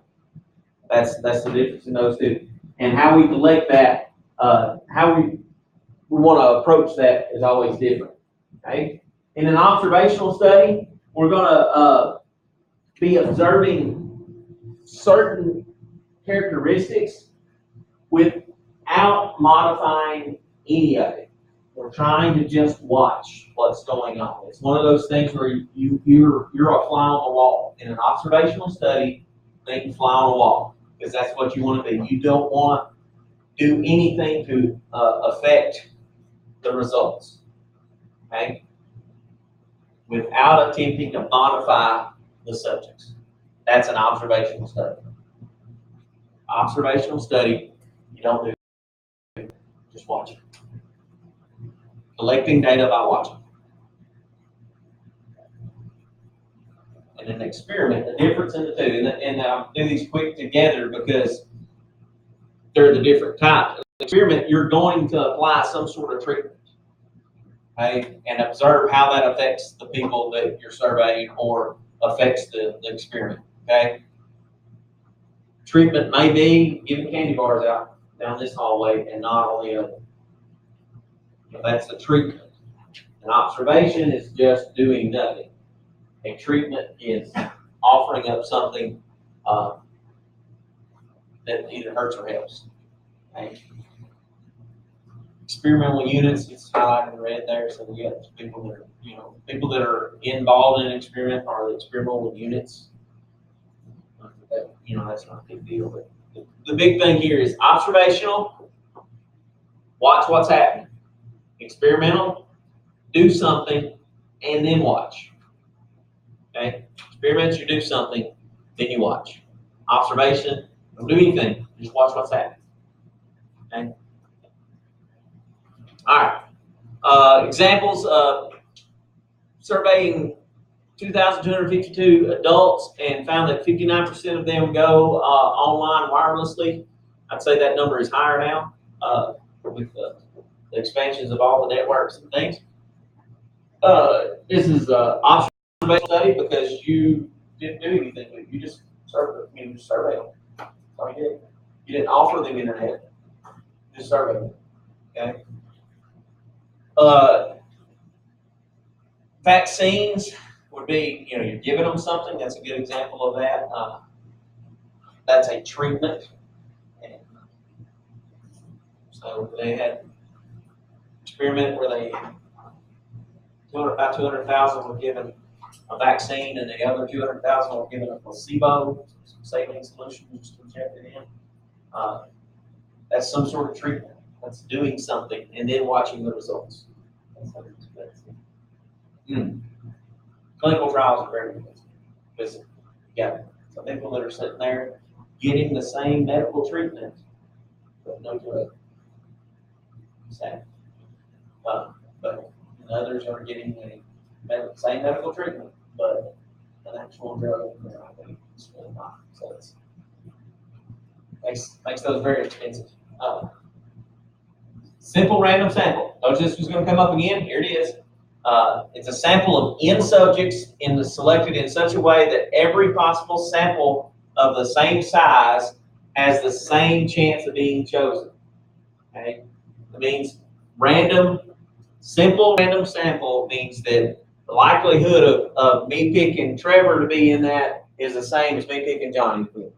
That's the difference in those two. And how we collect that, how we want to approach that is always different. Okay? In an observational study, we're going to be observing certain characteristics without modifying any of it. We're trying to just watch what's going on. It's one of those things where you're a fly on the wall. In an observational study, they can fly on the wall because that's what you want to be. You don't want to do anything to affect the results, okay? Without attempting to modify the subjects. That's an observational study. Observational study, you don't do it, just watch it. Collecting data by watching. And an experiment, the difference in the two, and I'll do these quick together because they're the different types. An experiment, you're going to apply some sort of treatment, okay, and observe how that affects the people that you're surveying or affects the experiment, okay? Treatment may be giving candy bars out down this hallway and not on the other. So that's the treatment. An observation is just doing nothing. A treatment is offering up something that either hurts or helps. Okay? Experimental units, it's highlighted in red there, so we got people that are, people that are involved in an experiment are the experimental units. That's not a big deal, but the big thing here is observational, watch what's happening. Experimental, do something, and then watch. Okay? Experiments, you do something, then you watch. Observation, don't do anything, just watch what's happening. Okay? All right. Examples of surveying 2,252 adults and found that 59% of them go online wirelessly. I'd say that number is higher now with the expansions of all the networks and things. This is an observational study because you didn't do anything with it. You just surveyed them. That's all you did. You didn't offer them internet. You just surveyed them. Okay. Vaccines would be, you're giving them something. That's a good example of that. That's a treatment. And so they had an experiment where about 200,000 were given a vaccine, and the other 200,000 were given a placebo, saline solution just injected in. That's some sort of treatment. That's doing something and then watching the results. Clinical trials are very good because you got some people that are sitting there getting the same medical treatment, but no drug. Sad. But others are getting the same medical treatment, but an actual drug, it's really not. So it makes those very expensive. Simple random sample. Notice this was going to come up again. Here it is. It's a sample of N subjects selected in such a way that every possible sample of the same size has the same chance of being chosen. Okay? It means simple random sample means that the likelihood of me picking Trevor to be in that is the same as me picking Johnny to be.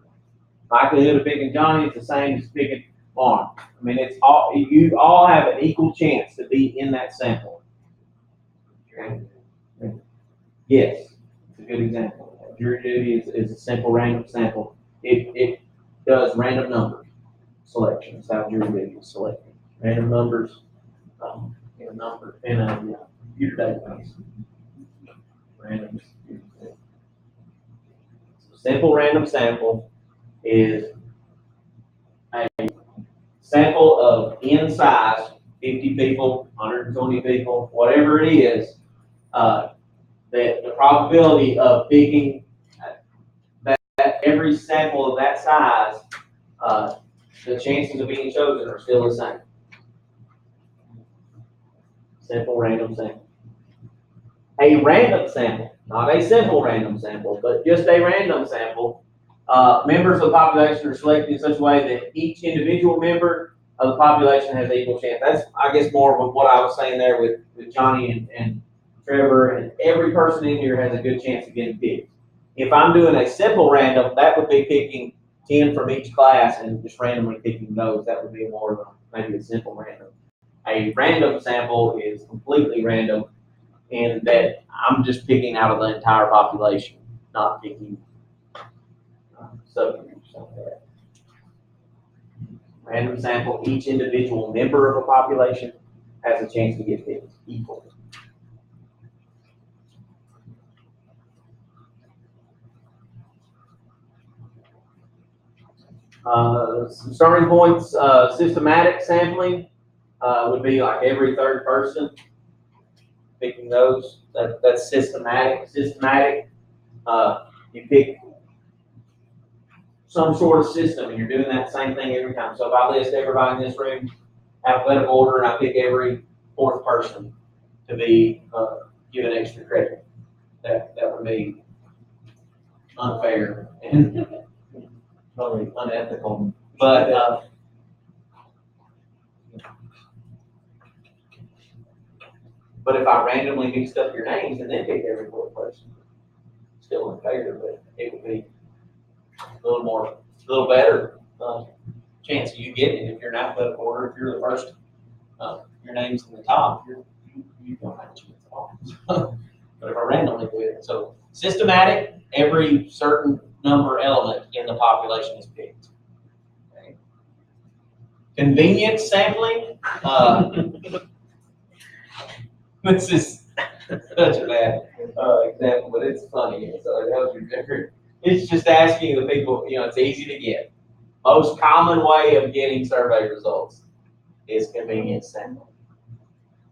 Likelihood of picking Johnny is the same as picking Lauren. I mean, you all have an equal chance to be in that sample. Okay. Yes, it's a good example. Jury duty is a simple random sample. It does random numbers selection. That's how jury duty is selected. Random numbers in a computer database. Random. Simple random sample is sample of n size, 50 people, 120 people, whatever it is, that the probability of picking that every sample of that size, the chances of being chosen are still the same. Simple random sample. A random sample, not a simple random sample, but just a random sample. Members of the population are selected in such a way that each individual member of the population has equal chance. That's, I guess, more of what I was saying there with Johnny and Trevor, and every person in here has a good chance of getting picked. If I'm doing a simple random, that would be picking 10 from each class and just randomly picking those. That would be more of maybe a simple random. A random sample is completely random in that I'm just picking out of the entire population, not picking subgroups like that. Random sample, each individual member of a population has a chance to get picked equally. Some starting points, systematic sampling would be like every third person, picking those. That's systematic. Systematic, you pick some sort of system and you're doing that same thing every time. So if I list everybody in this room, alphabetical order, and I pick every fourth person to be given extra credit, that would be unfair and probably unethical. But if I randomly mixed up your names and then picked every fourth person, still unfair, but it would be a little better chance of you getting it if you're in alphabetical order. If you're the first, your name's in the top, you don't have a chance at all. But if I randomly do it, so systematic, every certain number element in the population is picked. Okay. Convenient sampling. This is such a bad example, but it's funny. So it helps you figure. It's just asking the people, it's easy to get. Most common way of getting survey results is convenient sampling.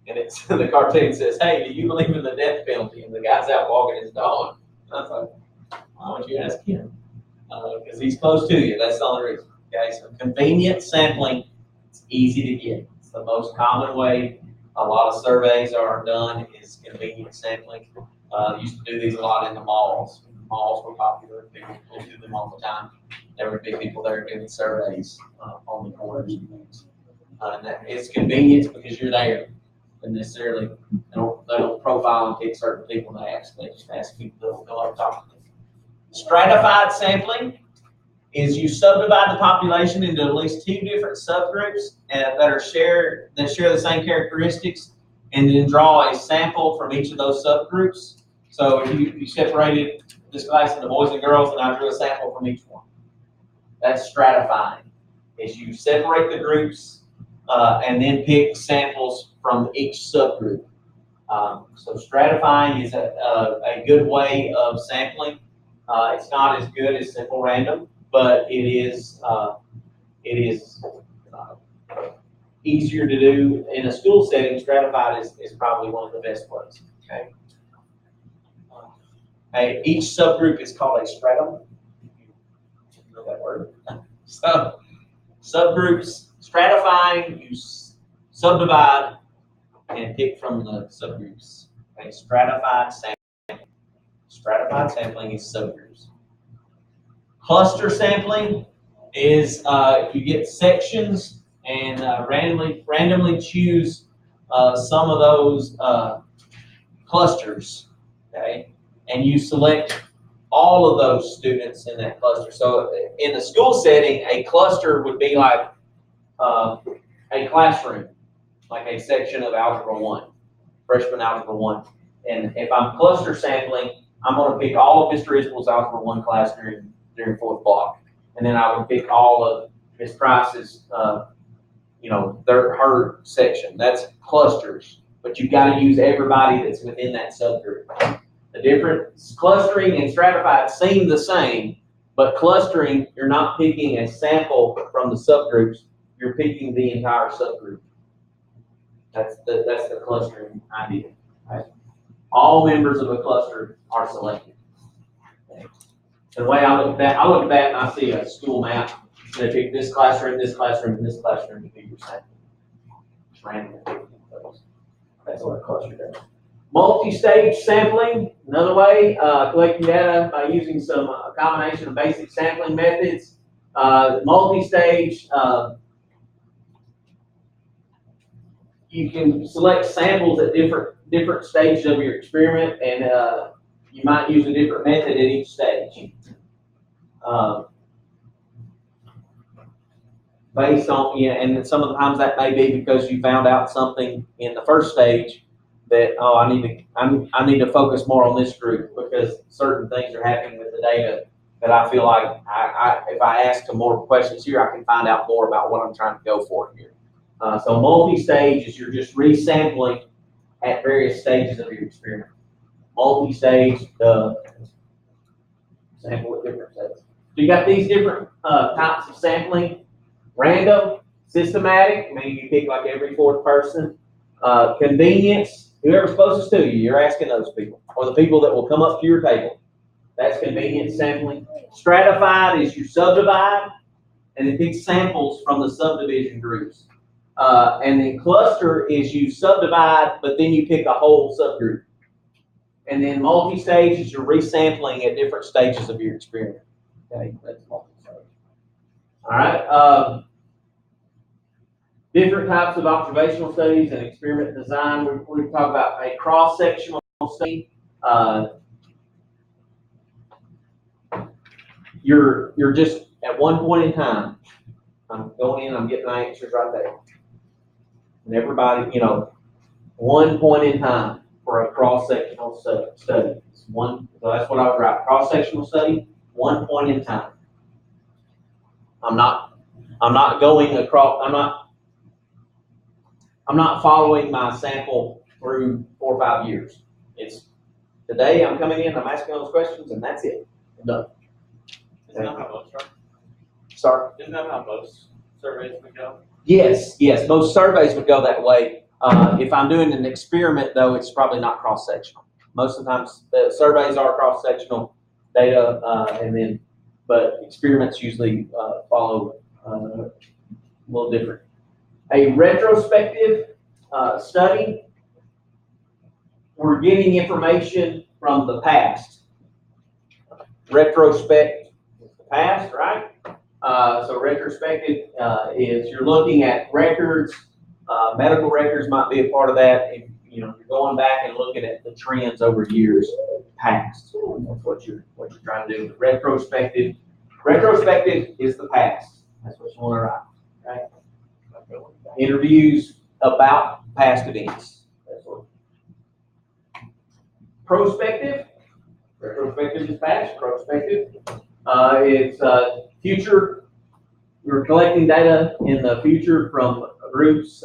And it's the cartoon says, "Hey, do you believe in the death penalty?" And the guy's out walking his dog. I was like, why don't you ask him? Because he's close to you. That's the only reason. Okay, so convenient sampling, it's easy to get. It's the most common way a lot of surveys are done is convenient sampling. Used to do these a lot in the malls. Malls were popular. People do them all the time. There would be people there doing surveys on the corners and things. And it's convenience because you're there. And necessarily, they don't profile and pick certain people to ask. They just ask people to go up and talk to them. Stratified sampling is you subdivide the population into at least 2 different subgroups that share the same characteristics, and then draw a sample from each of those subgroups. So if you separated this class into boys and girls, and I drew a sample from each one. That's stratifying. Is you separate the groups and then pick samples from each subgroup. So stratifying is a good way of sampling. It's not as good as simple random, but it is easier to do in a school setting. Stratified is probably one of the best ways. Okay. Each subgroup is called a stratum. You know that word? So subgroups, stratifying, you subdivide and pick from the subgroups. Okay, stratified sampling. Stratified sampling is subgroups. Cluster sampling is you get sections and randomly choose some of those clusters, okay, and you select all of those students in that cluster. So in the school setting, a cluster would be like a classroom, like a section of Algebra 1, freshman Algebra 1. And if I'm cluster sampling, I'm going to pick all of Mr. Isbell's Algebra 1 class during 4th block. And then I would pick all of Ms. Price's, her section. That's clusters. But you've got to use everybody that's within that subgroup. The difference, clustering and stratified seem the same, but clustering, you're not picking a sample from the subgroups. you're picking the entire subgroup. That's the clustering idea. Right? All members of a cluster are selected. Okay. The way I look at that and I see a school map. They pick this classroom, this classroom, and this classroom to be your sample. Randomly picking those. That's what a cluster does. Multi-stage sampling, another way, collecting data by using some combination of basic sampling methods. Multi-stage, you can select samples at different stages of your experiment, and you might use a different method at each stage. Based on, and then some of the times that may be because you found out something in the first stage that, oh, I need to focus more on this group because certain things are happening with the data that I feel like if I ask some more questions here, I can find out more about what I'm trying to go for here. So multi-stage is you're just resampling at various stages of your experiment. Multi-stage, sample at different stages. So you got these different types of sampling. Random, systematic, meaning you pick like every fourth person. Convenience, whoever's closest to you, you're asking those people, or the people that will come up to your table. That's convenience sampling. Stratified is you subdivide, and it picks samples from the subdivision groups. And then cluster is you subdivide, but then you pick a whole subgroup. And then multi-stage is you're resampling at different stages of your experiment. Okay, that's multi-stage. All right. Different types of observational studies and experiment design. We talk about a cross-sectional study. You're just at one point in time. I'm going in. I'm getting my answers right there. And everybody, one point in time for a cross-sectional study. So that's what I would write. Cross-sectional study. One point in time. I'm not going across. I'm not following my sample through 4 or 5 years. It's today I'm coming in, I'm asking those questions, and that's it. I'm done. Isn't that how most are? Sorry? Isn't that how most surveys would go? Yes. Most surveys would go that way. If I'm doing an experiment, though, it's probably not cross-sectional. Most of the times, the surveys are cross-sectional data, but experiments usually follow a little different. A retrospective study, we're getting information from the past. Retrospect is the past, right? So retrospective is you're looking at records. Medical records might be a part of that. You're going back and looking at the trends over years past. That's what you're trying to do. Retrospective is the past. That's what you want to write, right? Interviews about past events. That's what. Prospective. Retrospective is past. Prospective. It's future. We're collecting data in the future from groups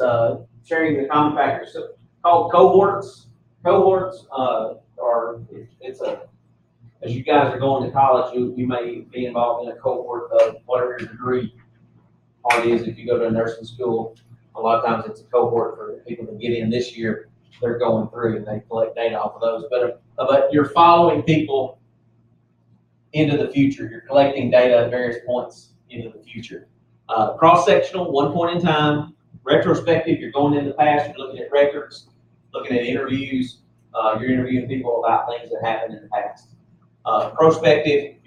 sharing the common factors. So called cohorts. Cohorts as you guys are going to college, you may be involved in a cohort of whatever your degree part is. If you go to a nursing school, a lot of times it's a cohort for people to get in this year. They're going through and they collect data off of those. But you're following people into the future. You're collecting data at various points into the future. Cross-sectional, one point in time. Retrospective, you're going in the past. You're looking at records, looking at interviews. You're interviewing people about things that happened in the past. Prospective,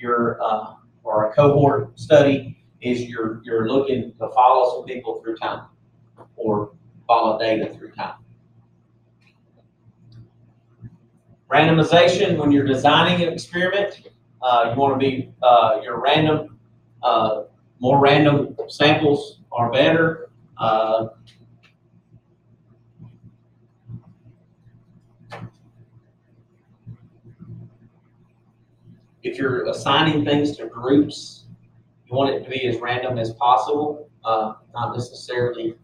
or a cohort study is you're looking to follow some people through time or follow data through time. Randomization, when you're designing an experiment, you want to be your random, more random samples are better. If you're assigning things to groups, you want it to be as random as possible, not necessarily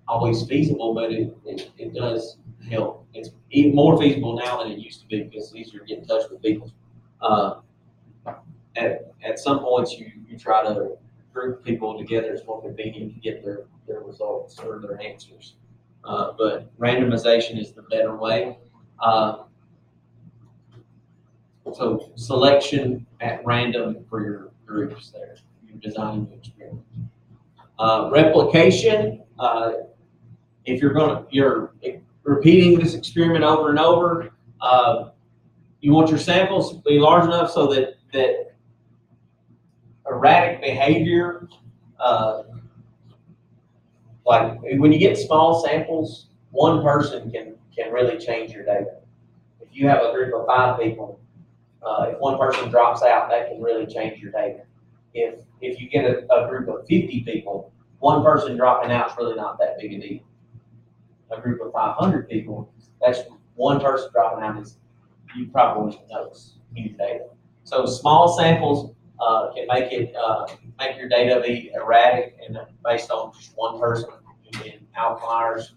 always feasible, but it does help. It's even more feasible now than it used to be because it's easier to get in touch with people. At some points, you try to group people together is more convenient to get their results or their answers. But randomization is the better way. So selection at random for your groups there. You're designing the experiment. Replication, if you're repeating this experiment over and over, you want your samples to be large enough so that erratic behavior, like when you get small samples, one person can really change your data. If you have a group of 5 people, if one person drops out, that can really change your data. If you get a group of 50 people, one person dropping out is really not that big a deal. A group of 500 people, that's one person dropping out is you probably won't notice in your data. So small samples can make your data be erratic and based on just one person and outliers.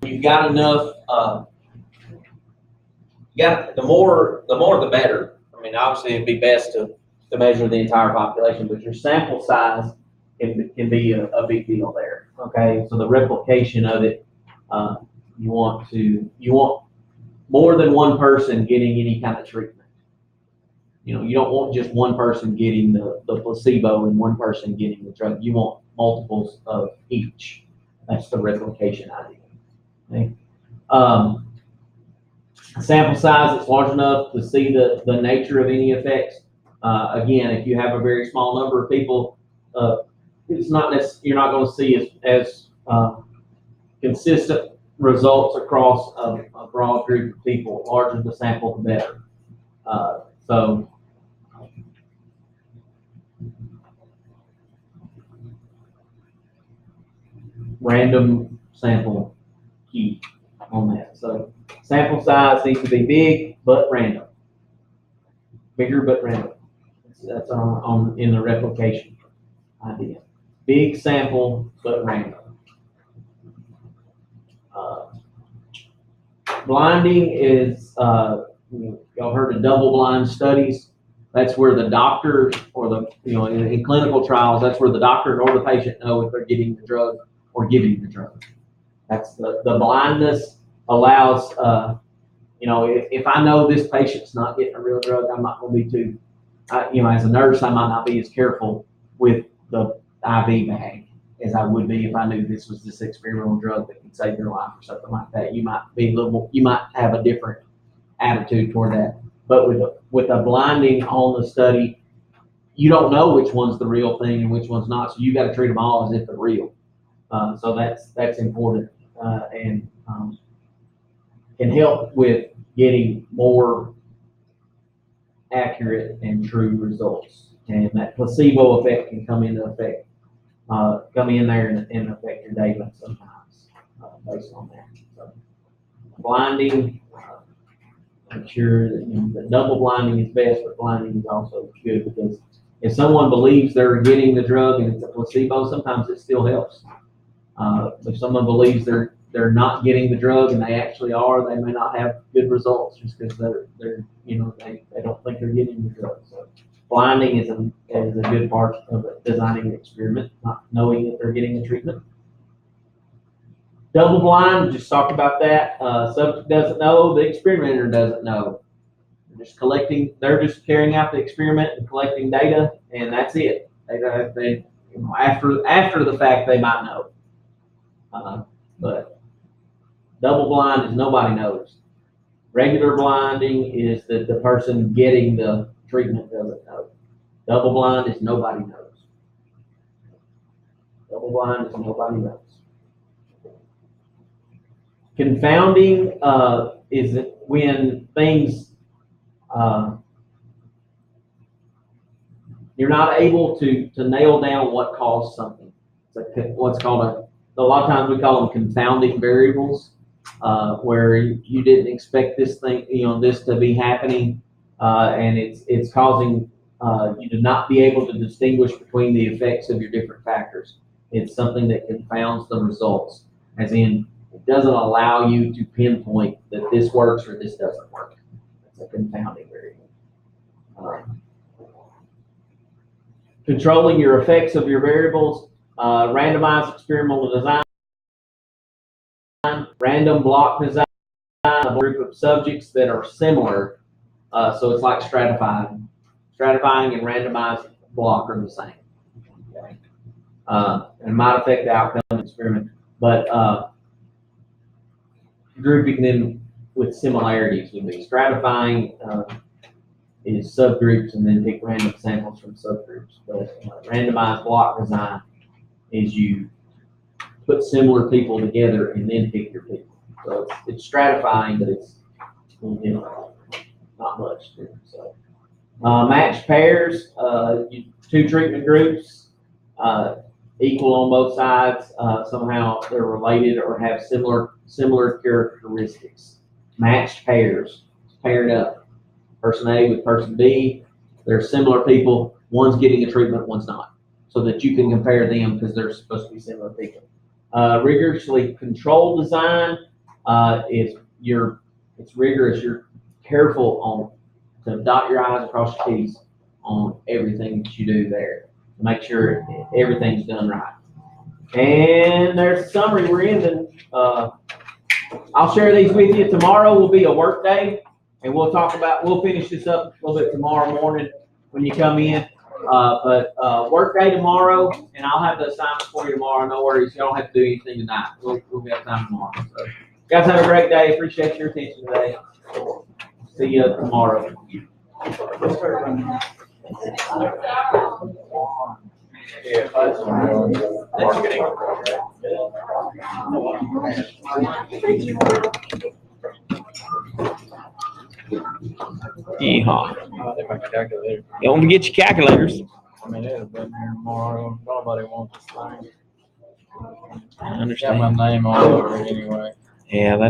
You've got enough. The more the better. I mean, obviously it'd be best to measure the entire population, but your sample size can be a big deal there. Okay, so the replication of it, you want more than one person getting any kind of treatment. You know, you don't want just one person getting the placebo and one person getting the drug. You want multiples of each. That's the replication idea. Okay. Sample size that's large enough to see the nature of any effects. Again, if you have a very small number of people, it's not you're not going to see as consistent results across a broad group of people. The larger the sample, the better. So random sample key on that. So sample size needs to be big but random. Bigger but random. That's in the replication idea. Big sample but random. Blinding is, y'all heard of double-blind studies. That's where the doctor or in clinical trials, that's where the doctor or the patient know if they're getting the drug or giving the drug. That's the blindness allows, if I know this patient's not getting a real drug, I'm not going to be too, as a nurse, I might not be as careful with the IV bag as I would be if I knew this was this experimental drug that could save your life or something like that. You might have a different attitude toward that. But with a blinding on the study, you don't know which one's the real thing and which one's not. So you got to treat them all as if they're real. So that's important and can help with getting more accurate and true results. And that placebo effect can come in there and affect your data sometimes based on that. So blinding, I'm sure that the double blinding is best, but blinding is also good because if someone believes they're getting the drug and it's a placebo, sometimes it still helps. If someone believes they're not getting the drug and they actually are, they may not have good results just because they don't think they're getting the drug. So blinding is a good part of designing an experiment, not knowing that they're getting the treatment. Double blind, just talked about that. Subject doesn't know, the experimenter doesn't know. They're just carrying out the experiment and collecting data, and that's it. After the fact, they might know. But double blind is nobody knows. Regular blinding is that the person getting the treatment doesn't know. Double blind is nobody knows. Double blind is nobody knows. Confounding is when things you're not able to nail down what caused something. It's what's called a lot of times we call them confounding variables, where you didn't expect this to be happening, and it's causing you to not be able to distinguish between the effects of your different factors. It's something that confounds the results, as in It doesn't allow you to pinpoint that this works or this doesn't work. It's a confounding variable. Controlling your effects of your variables, randomized experimental design, random block design, a group of subjects that are similar. So it's like stratifying. Stratifying and randomized block are the same. Okay. And might affect the outcome of the experiment, but grouping them with similarities would be stratifying is subgroups and then pick random samples from subgroups. But randomized block design is you put similar people together and then pick your people. So it's stratifying, but it's not much. So matched pairs, two treatment groups, equal on both sides. Somehow they're related or have similar characteristics. Matched pairs, paired up. Person A with person B, they're similar people. One's getting a treatment, one's not, so that you can compare them because they're supposed to be similar people. Rigorously controlled design it's rigorous. You're careful on to dot your I's and cross your T's on everything that you do there to make sure everything's done right. And there's a summary we're in. I'll share these with you. Tomorrow will be a work day, and we'll finish this up a little bit tomorrow morning when you come in. But work day tomorrow, and I'll have the assignment for you tomorrow. No worries. You don't have to do anything tonight. We'll have time tomorrow. So, guys, have a great day. Appreciate your attention today. See you tomorrow. Yeehaw. You want to get your calculators? I mean, it'll be here tomorrow. Nobody wants this thing. I understand. Got my name all over it anyway. Yeah,